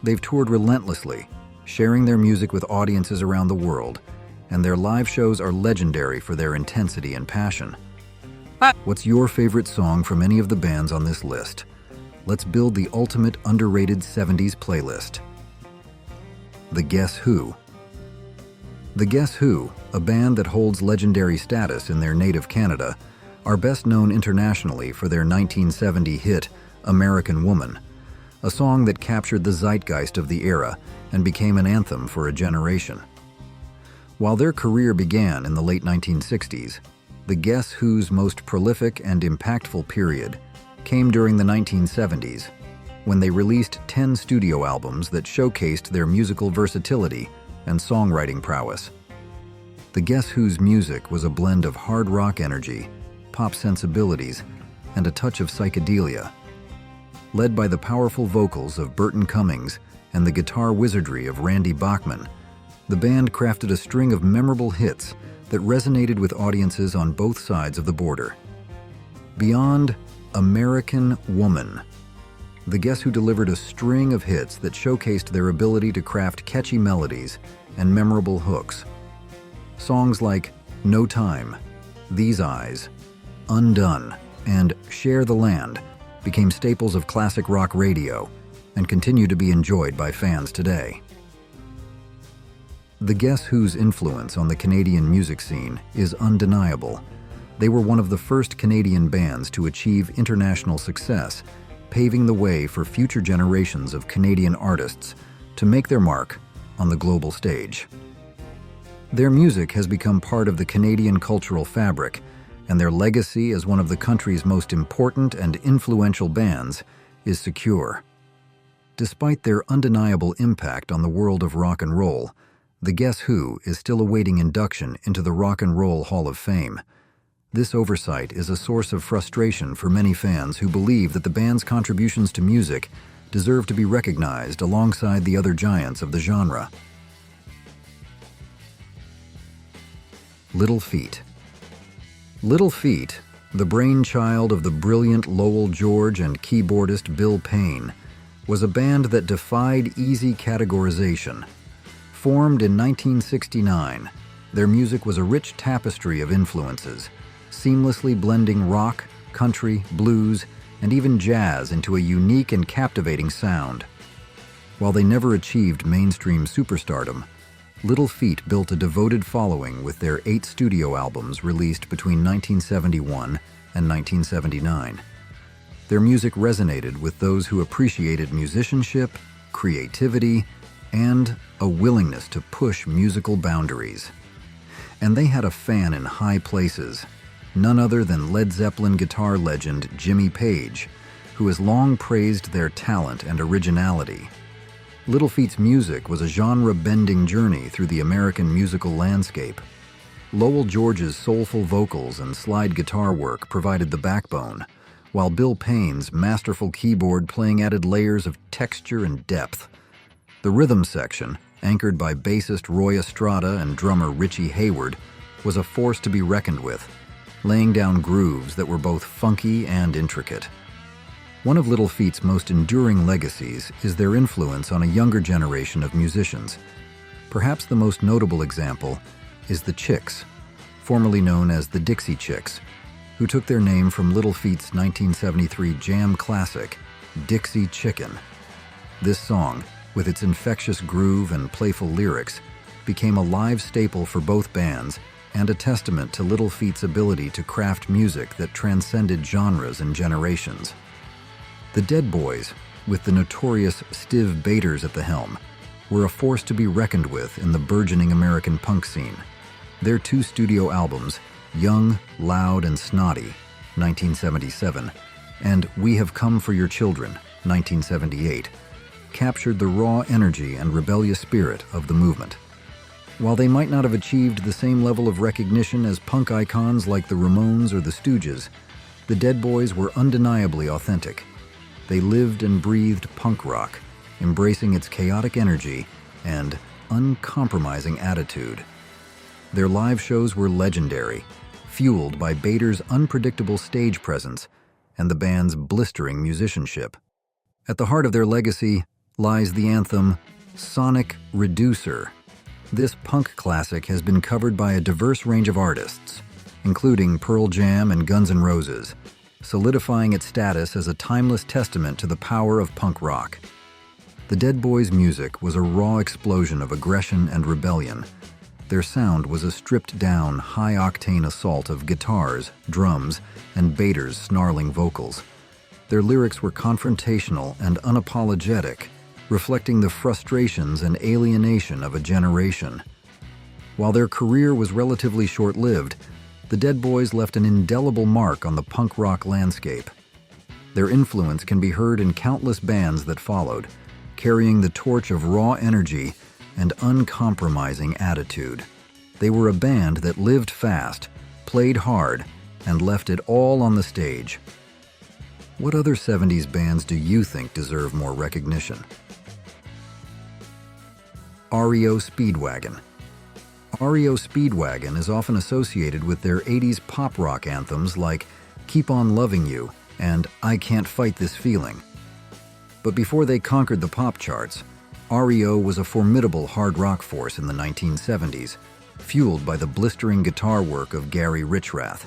They've toured relentlessly, sharing their music with audiences around the world, and their live shows are legendary for their intensity and passion. What's your favorite song from any of the bands on this list? Let's build the ultimate underrated 70s playlist. The Guess Who. The Guess Who, a band that holds legendary status in their native Canada, are best known internationally for their 1970 hit, American Woman, a song that captured the zeitgeist of the era and became an anthem for a generation. While their career began in the late 1960s, the Guess Who's most prolific and impactful period came during the 1970s, when they released 10 studio albums that showcased their musical versatility and songwriting prowess. The Guess Who's music was a blend of hard rock energy, pop sensibilities, and a touch of psychedelia. Led by the powerful vocals of Burton Cummings and the guitar wizardry of Randy Bachman, the band crafted a string of memorable hits that resonated with audiences on both sides of the border. Beyond American Woman, the Guess Who delivered a string of hits that showcased their ability to craft catchy melodies and memorable hooks. Songs like No Time, These Eyes, Undone, and Share the Land became staples of classic rock radio and continue to be enjoyed by fans today. The Guess Who's influence on the Canadian music scene is undeniable. They were one of the first Canadian bands to achieve international success, paving the way for future generations of Canadian artists to make their mark on the global stage. Their music has become part of the Canadian cultural fabric, and their legacy as one of the country's most important and influential bands is secure. Despite their undeniable impact on the world of rock and roll, the Guess Who is still awaiting induction into the Rock and Roll Hall of Fame. This oversight is a source of frustration for many fans who believe that the band's contributions to music deserve to be recognized alongside the other giants of the genre. Little Feat. Little Feat, the brainchild of the brilliant Lowell George and keyboardist Bill Payne, was a band that defied easy categorization. Formed in 1969, their music was a rich tapestry of influences, seamlessly blending rock, country, blues, and even jazz into a unique and captivating sound. While they never achieved mainstream superstardom, Little Feat built a devoted following with their 8 studio albums released between 1971 and 1979. Their music resonated with those who appreciated musicianship, creativity, and a willingness to push musical boundaries. And they had a fan in high places, none other than Led Zeppelin guitar legend Jimmy Page, who has long praised their talent and originality. Little Feat's music was a genre-bending journey through the American musical landscape. Lowell George's soulful vocals and slide guitar work provided the backbone, while Bill Payne's masterful keyboard playing added layers of texture and depth. The rhythm section, anchored by bassist Roy Estrada and drummer Richie Hayward, was a force to be reckoned with, laying down grooves that were both funky and intricate. One of Little Feat's most enduring legacies is their influence on a younger generation of musicians. Perhaps the most notable example is the Chicks, formerly known as the Dixie Chicks, who took their name from Little Feat's 1973 jam classic, Dixie Chicken. This song, with its infectious groove and playful lyrics, became a live staple for both bands and a testament to Little Feat's ability to craft music that transcended genres and generations. The Dead Boys, with the notorious Stiv Bators at the helm, were a force to be reckoned with in the burgeoning American punk scene. Their 2 studio albums, Young, Loud, and Snotty, 1977, and We Have Come for Your Children, 1978, captured the raw energy and rebellious spirit of the movement. While they might not have achieved the same level of recognition as punk icons like the Ramones or the Stooges, the Dead Boys were undeniably authentic. They lived and breathed punk rock, embracing its chaotic energy and uncompromising attitude. Their live shows were legendary, fueled by Bator's unpredictable stage presence and the band's blistering musicianship. At the heart of their legacy lies the anthem, Sonic Reducer. This punk classic has been covered by a diverse range of artists, including Pearl Jam and Guns N' Roses, solidifying its status as a timeless testament to the power of punk rock. The Dead Boys' music was a raw explosion of aggression and rebellion. Their sound was a stripped-down, high-octane assault of guitars, drums, and Bator's snarling vocals. Their lyrics were confrontational and unapologetic, reflecting the frustrations and alienation of a generation. While their career was relatively short-lived, the Dead Boys left an indelible mark on the punk rock landscape. Their influence can be heard in countless bands that followed, carrying the torch of raw energy and uncompromising attitude. They were a band that lived fast, played hard, and left it all on the stage. What other 70s bands do you think deserve more recognition? REO Speedwagon. REO Speedwagon is often associated with their 80s pop rock anthems like Keep On Loving You and I Can't Fight This Feeling. But before they conquered the pop charts, REO was a formidable hard rock force in the 1970s, fueled by the blistering guitar work of Gary Richrath.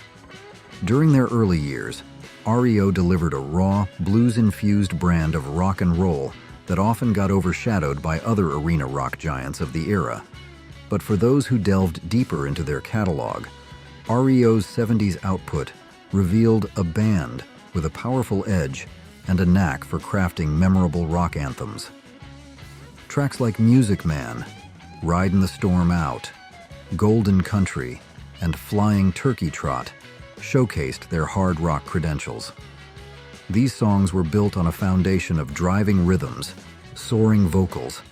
During their early years, REO delivered a raw, blues-infused brand of rock and roll that often got overshadowed by other arena rock giants of the era. But for those who delved deeper into their catalog, REO's 70s output revealed a band with a powerful edge and a knack for crafting memorable rock anthems. Tracks like Music Man, Ridin' the Storm Out, Golden Country, and Flying Turkey Trot showcased their hard rock credentials. These songs were built on a foundation of driving rhythms, soaring vocals,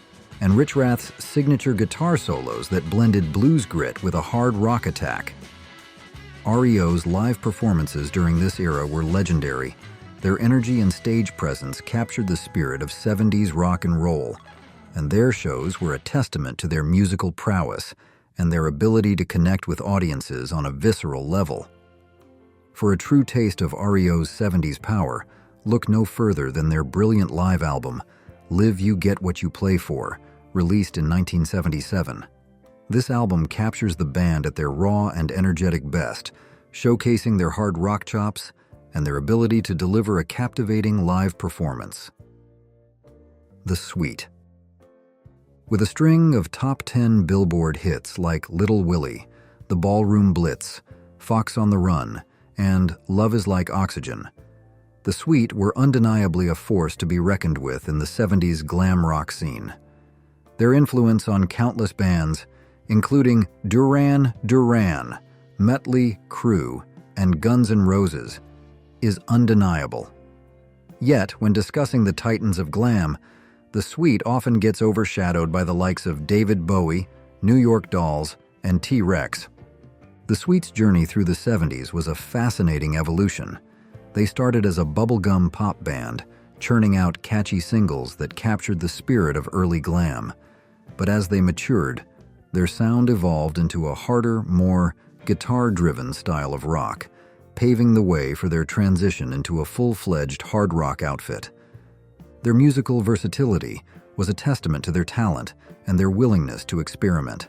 and Rich Rath's signature guitar solos that blended blues grit with a hard rock attack. REO's live performances during this era were legendary. Their energy and stage presence captured the spirit of 70s rock and roll, and their shows were a testament to their musical prowess and their ability to connect with audiences on a visceral level. For a true taste of REO's 70s power, look no further than their brilliant live album, Live You Get What You Play For, released in 1977. This album captures the band at their raw and energetic best, showcasing their hard rock chops and their ability to deliver a captivating live performance. The Suite. With a string of top 10 Billboard hits like Little Willie, The Ballroom Blitz, Fox on the Run, and Love is Like Oxygen, The Suite were undeniably a force to be reckoned with in the 70s glam rock scene. Their influence on countless bands, including Duran Duran, Mötley Crüe, and Guns N' Roses, is undeniable. Yet, when discussing the titans of glam, The Suite often gets overshadowed by the likes of David Bowie, New York Dolls, and T-Rex. The Suite's journey through the 70s was a fascinating evolution. They started as a bubblegum pop band, churning out catchy singles that captured the spirit of early glam. But as they matured, their sound evolved into a harder, more guitar-driven style of rock, paving the way for their transition into a full-fledged hard rock outfit. Their musical versatility was a testament to their talent and their willingness to experiment.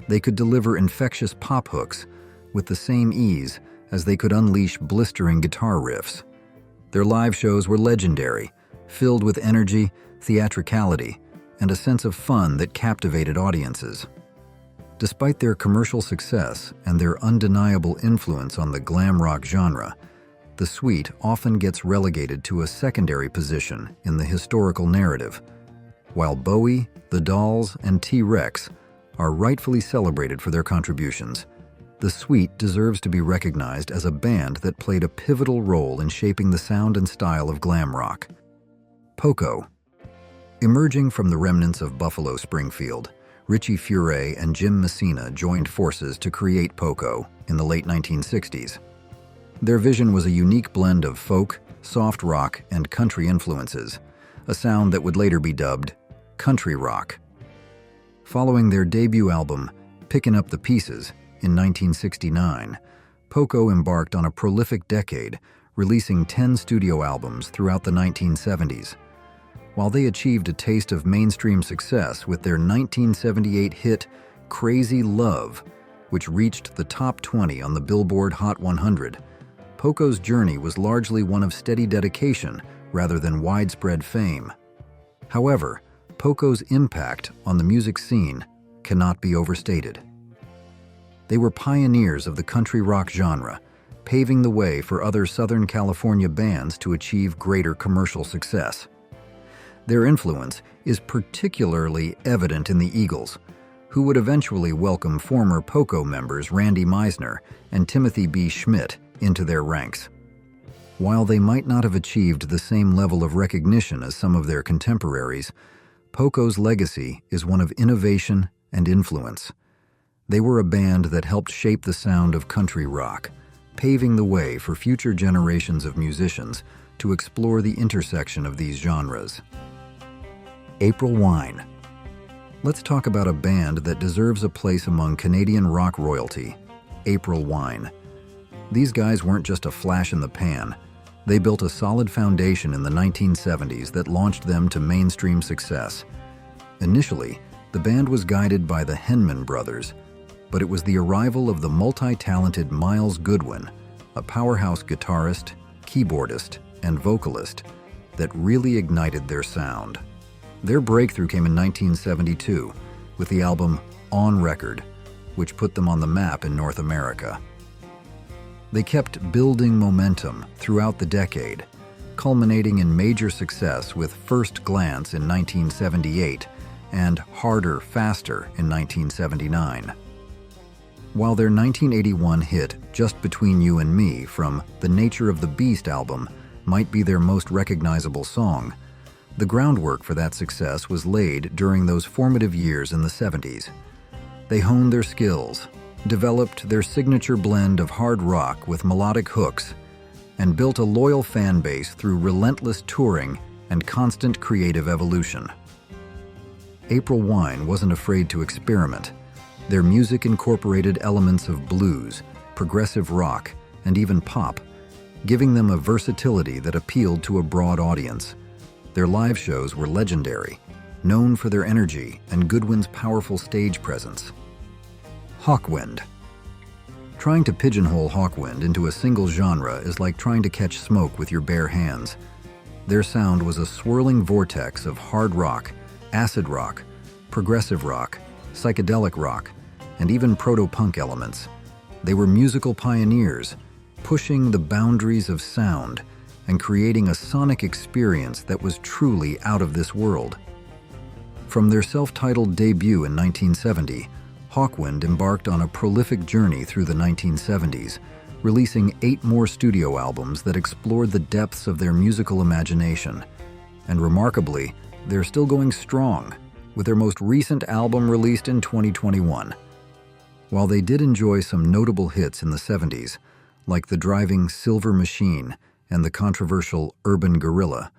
They could deliver infectious pop hooks with the same ease as they could unleash blistering guitar riffs. Their live shows were legendary, filled with energy, theatricality, and a sense of fun that captivated audiences. Despite their commercial success and their undeniable influence on the glam rock genre, The Suite often gets relegated to a secondary position in the historical narrative. While Bowie, the Dolls, and T-Rex are rightfully celebrated for their contributions, The Suite deserves to be recognized as a band that played a pivotal role in shaping the sound and style of glam rock. Poco. Emerging from the remnants of Buffalo Springfield, Richie Furay and Jim Messina joined forces to create Poco in the late 1960s. Their vision was a unique blend of folk, soft rock, and country influences, a sound that would later be dubbed country rock. Following their debut album, Pickin' Up the Pieces, in 1969, Poco embarked on a prolific decade, releasing 10 studio albums throughout the 1970s. While they achieved a taste of mainstream success with their 1978 hit Crazy Love, which reached the top 20 on the Billboard Hot 100, Poco's journey was largely one of steady dedication rather than widespread fame. However, Poco's impact on the music scene cannot be overstated. They were pioneers of the country rock genre, paving the way for other Southern California bands to achieve greater commercial success. Their influence is particularly evident in the Eagles, who would eventually welcome former Poco members Randy Meisner and Timothy B. Schmidt into their ranks. While they might not have achieved the same level of recognition as some of their contemporaries, Poco's legacy is one of innovation and influence. They were a band that helped shape the sound of country rock, paving the way for future generations of musicians to explore the intersection of these genres. April Wine. Let's talk about a band that deserves a place among Canadian rock royalty, April Wine. These guys weren't just a flash in the pan. They built a solid foundation in the 1970s that launched them to mainstream success. Initially, the band was guided by the Henman brothers, but it was the arrival of the multi-talented Miles Goodwin, a powerhouse guitarist, keyboardist, and vocalist that really ignited their sound. Their breakthrough came in 1972 with the album On Record, which put them on the map in North America. They kept building momentum throughout the decade, culminating in major success with First Glance in 1978 and Harder, Faster in 1979. While their 1981 hit Just Between You and Me from the Nature of the Beast album might be their most recognizable song, the groundwork for that success was laid during those formative years in the 70s. They honed their skills, developed their signature blend of hard rock with melodic hooks, and built a loyal fan base through relentless touring and constant creative evolution. April Wine wasn't afraid to experiment. Their music incorporated elements of blues, progressive rock, and even pop, giving them a versatility that appealed to a broad audience. Their live shows were legendary, known for their energy and Goodwin's powerful stage presence. Hawkwind. Trying to pigeonhole Hawkwind into a single genre is like trying to catch smoke with your bare hands. Their sound was a swirling vortex of hard rock, acid rock, progressive rock, psychedelic rock, and even proto-punk elements. They were musical pioneers, pushing the boundaries of sound and creating a sonic experience that was truly out of this world. From their self-titled debut in 1970, Hawkwind embarked on a prolific journey through the 1970s, releasing 8 more studio albums that explored the depths of their musical imagination. And remarkably, they're still going strong, with their most recent album released in 2021. While they did enjoy some notable hits in the 70s, like the driving Silver Machine and the controversial Urban Gorilla,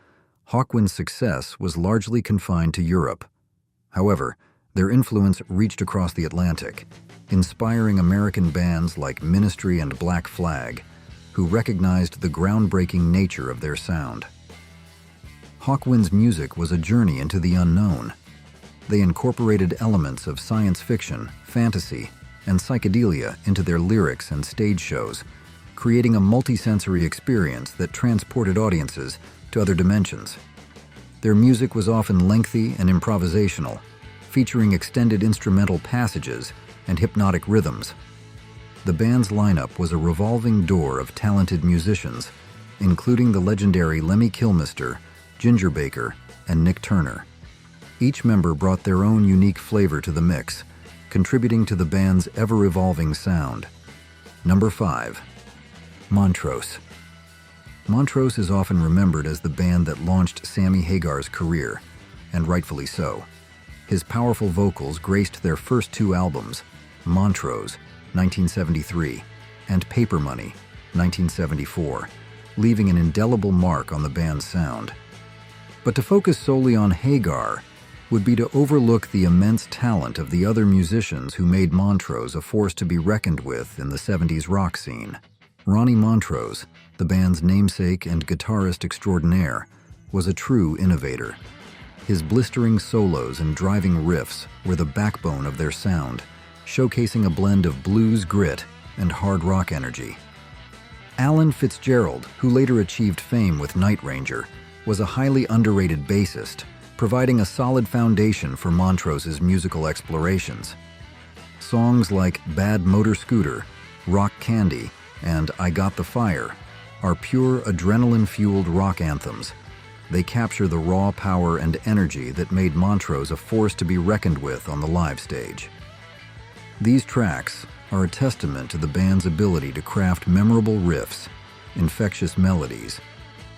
Hawkwind's success was largely confined to Europe. However, their influence reached across the Atlantic, inspiring American bands like Ministry and Black Flag, who recognized the groundbreaking nature of their sound. Hawkwind's music was a journey into the unknown. They incorporated elements of science fiction, fantasy, and psychedelia into their lyrics and stage shows, creating a multisensory experience that transported audiences to other dimensions. Their music was often lengthy and improvisational, featuring extended instrumental passages and hypnotic rhythms. The band's lineup was a revolving door of talented musicians, including the legendary Lemmy Kilmister, Ginger Baker, and Nick Turner. Each member brought their own unique flavor to the mix, contributing to the band's ever-evolving sound. Number 5. Montrose. Montrose is often remembered as the band that launched Sammy Hagar's career, and rightfully so. His powerful vocals graced their first 2 albums, Montrose, 1973, and Paper Money, 1974, leaving an indelible mark on the band's sound. But to focus solely on Hagar would be to overlook the immense talent of the other musicians who made Montrose a force to be reckoned with in the 70s rock scene. Ronnie Montrose, the band's namesake and guitarist extraordinaire, was a true innovator. His blistering solos and driving riffs were the backbone of their sound, showcasing a blend of blues grit and hard rock energy. Alan Fitzgerald, who later achieved fame with Night Ranger, was a highly underrated bassist, providing a solid foundation for Montrose's musical explorations. Songs like Bad Motor Scooter, Rock Candy, and I Got the Fire are pure adrenaline-fueled rock anthems. They capture the raw power and energy that made Montrose a force to be reckoned with on the live stage. These tracks are a testament to the band's ability to craft memorable riffs, infectious melodies,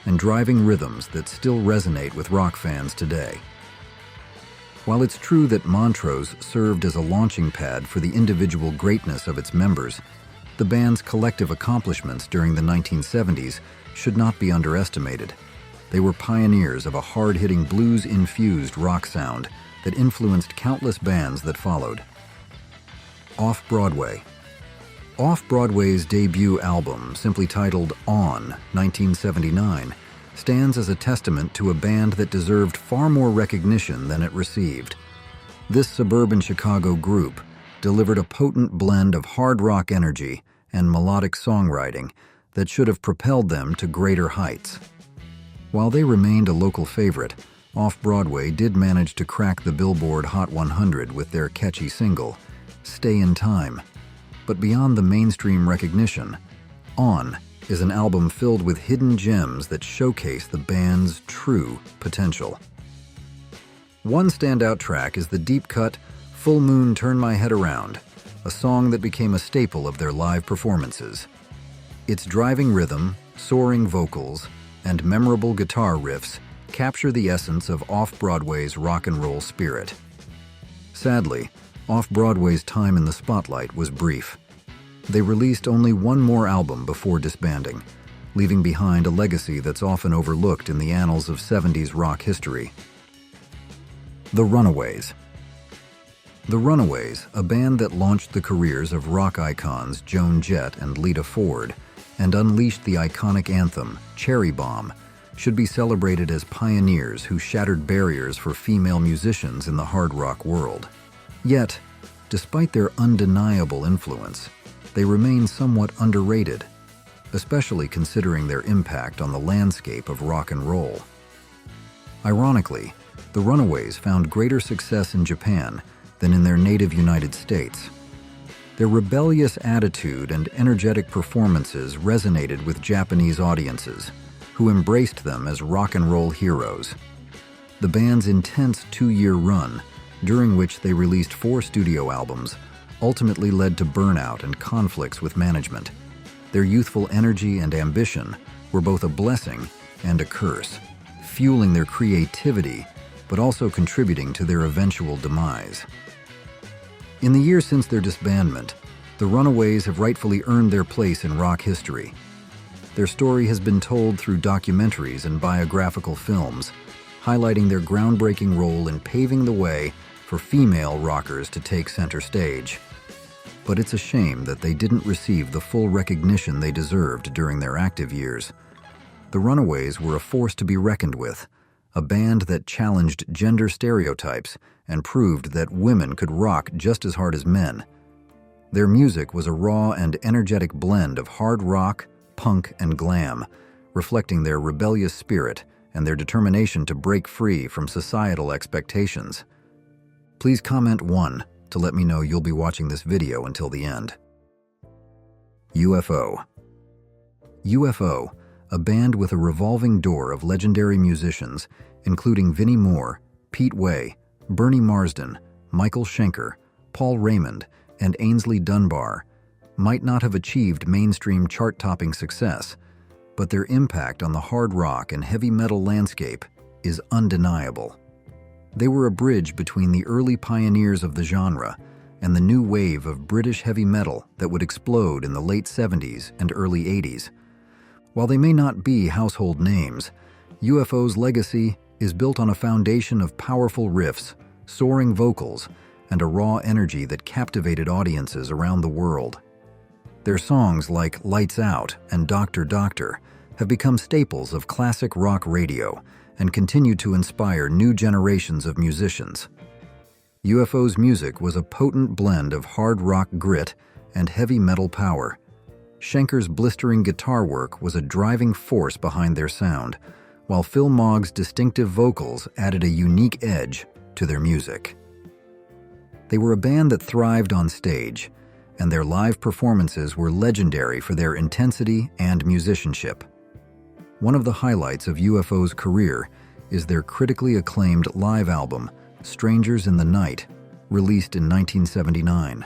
and driving rhythms that still resonate with rock fans today. While it's true that Montrose served as a launching pad for the individual greatness of its members, the band's collective accomplishments during the 1970s should not be underestimated. They were pioneers of a hard-hitting blues-infused rock sound that influenced countless bands that followed. Off-Broadway. Off-Broadway's debut album, simply titled On, 1979, stands as a testament to a band that deserved far more recognition than it received. This suburban Chicago group delivered a potent blend of hard rock energy and melodic songwriting that should have propelled them to greater heights. While they remained a local favorite, Off-Broadway did manage to crack the Billboard Hot 100 with their catchy single, Stay in Time. But beyond the mainstream recognition, On is an album filled with hidden gems that showcase the band's true potential. One standout track is the deep-cut Full Moon Turn My Head Around, a song that became a staple of their live performances. Its driving rhythm, soaring vocals, and memorable guitar riffs capture the essence of Off-Broadway's rock and roll spirit. Sadly, Off-Broadway's time in the spotlight was brief. They released only one more album before disbanding, leaving behind a legacy that's often overlooked in the annals of 70s rock history. The Runaways. The Runaways, a band that launched the careers of rock icons Joan Jett and Lita Ford, and unleashed the iconic anthem, Cherry Bomb, should be celebrated as pioneers who shattered barriers for female musicians in the hard rock world. Yet, despite their undeniable influence, they remain somewhat underrated, especially considering their impact on the landscape of rock and roll. Ironically, the Runaways found greater success in Japan than in their native United States. Their rebellious attitude and energetic performances resonated with Japanese audiences, who embraced them as rock and roll heroes. The band's intense 2-year run, during which they released 4 studio albums, ultimately led to burnout and conflicts with management. Their youthful energy and ambition were both a blessing and a curse, fueling their creativity, but also contributing to their eventual demise. In the years since their disbandment, the Runaways have rightfully earned their place in rock history. Their story has been told through documentaries and biographical films, highlighting their groundbreaking role in paving the way for female rockers to take center stage. But it's a shame that they didn't receive the full recognition they deserved during their active years. The Runaways were a force to be reckoned with, a band that challenged gender stereotypes and proved that women could rock just as hard as men. Their music was a raw and energetic blend of hard rock, punk, and glam, reflecting their rebellious spirit and their determination to break free from societal expectations. Please comment 1 to let me know you'll be watching this video until the end. UFO. UFO, a band with a revolving door of legendary musicians, including Vinnie Moore, Pete Way, Bernie Marsden, Michael Schenker, Paul Raymond, and Ainsley Dunbar, might not have achieved mainstream chart-topping success, but their impact on the hard rock and heavy metal landscape is undeniable. They were a bridge between the early pioneers of the genre and the new wave of British heavy metal that would explode in the late 70s and early 80s. While they may not be household names, UFO's legacy is built on a foundation of powerful riffs, soaring vocals, and a raw energy that captivated audiences around the world. Their songs like Lights Out and Doctor Doctor have become staples of classic rock radio and continue to inspire new generations of musicians. UFO's music was a potent blend of hard rock grit and heavy metal power. Schenker's blistering guitar work was a driving force behind their sound, while Phil Mogg's distinctive vocals added a unique edge to their music. They were a band that thrived on stage, and their live performances were legendary for their intensity and musicianship. One of the highlights of UFO's career is their critically acclaimed live album, Strangers in the Night, released in 1979.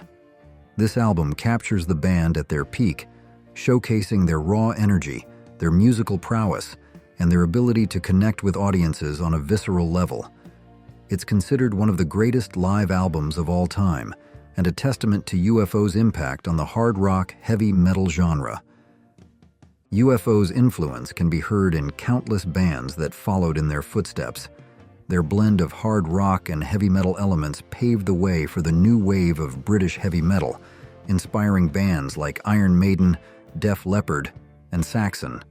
This album captures the band at their peak, showcasing their raw energy, their musical prowess, and their ability to connect with audiences on a visceral level. It's considered one of the greatest live albums of all time, and a testament to UFO's impact on the hard rock heavy metal genre. UFO's influence can be heard in countless bands that followed in their footsteps. Their blend of hard rock and heavy metal elements paved the way for the new wave of British heavy metal, inspiring bands like Iron Maiden, Def Leppard, and Saxon.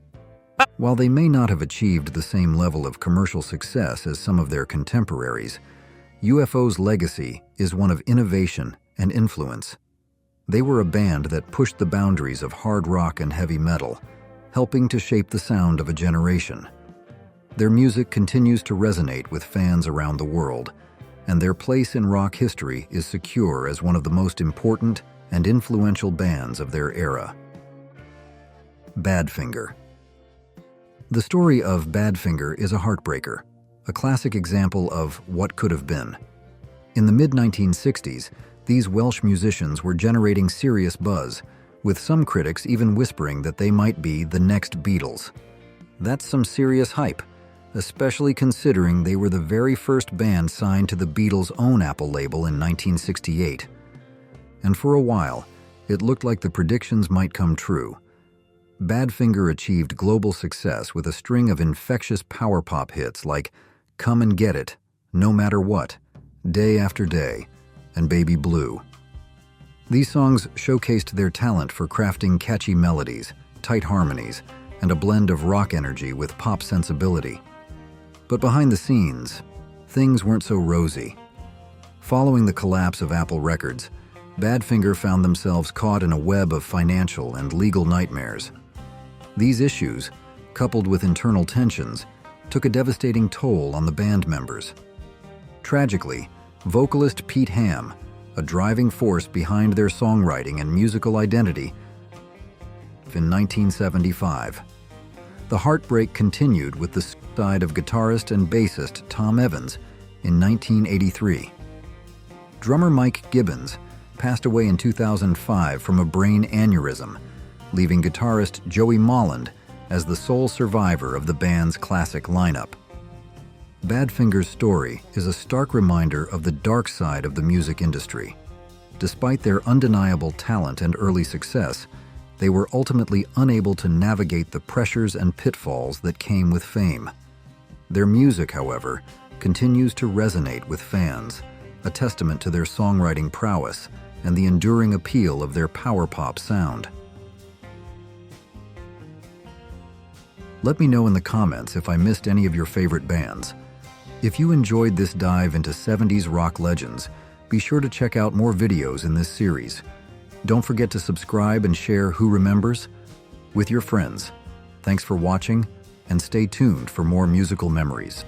While they may not have achieved the same level of commercial success as some of their contemporaries, UFO's legacy is one of innovation and influence. They were a band that pushed the boundaries of hard rock and heavy metal, helping to shape the sound of a generation. Their music continues to resonate with fans around the world, and their place in rock history is secure as one of the most important and influential bands of their era. Badfinger. The story of Badfinger is a heartbreaker, a classic example of what could have been. In the mid-1960s, these Welsh musicians were generating serious buzz, with some critics even whispering that they might be the next Beatles. That's some serious hype, especially considering they were the very first band signed to the Beatles' own Apple label in 1968. And for a while, it looked like the predictions might come true. Badfinger achieved global success with a string of infectious power pop hits like Come and Get It, No Matter What, Day After Day, and Baby Blue. These songs showcased their talent for crafting catchy melodies, tight harmonies, and a blend of rock energy with pop sensibility. But behind the scenes, things weren't so rosy. Following the collapse of Apple Records, Badfinger found themselves caught in a web of financial and legal nightmares. These issues, coupled with internal tensions, took a devastating toll on the band members. Tragically, vocalist Pete Ham, a driving force behind their songwriting and musical identity, in 1975. The heartbreak continued with the suicide of guitarist and bassist Tom Evans in 1983. Drummer Mike Gibbons passed away in 2005 from a brain aneurysm, leaving guitarist Joey Molland as the sole survivor of the band's classic lineup. Badfinger's story is a stark reminder of the dark side of the music industry. Despite their undeniable talent and early success, they were ultimately unable to navigate the pressures and pitfalls that came with fame. Their music, however, continues to resonate with fans, a testament to their songwriting prowess and the enduring appeal of their power pop sound. Let me know in the comments if I missed any of your favorite bands. If you enjoyed this dive into 70s rock legends, be sure to check out more videos in this series. Don't forget to subscribe and share Who Remembers with your friends. Thanks for watching, and stay tuned for more musical memories.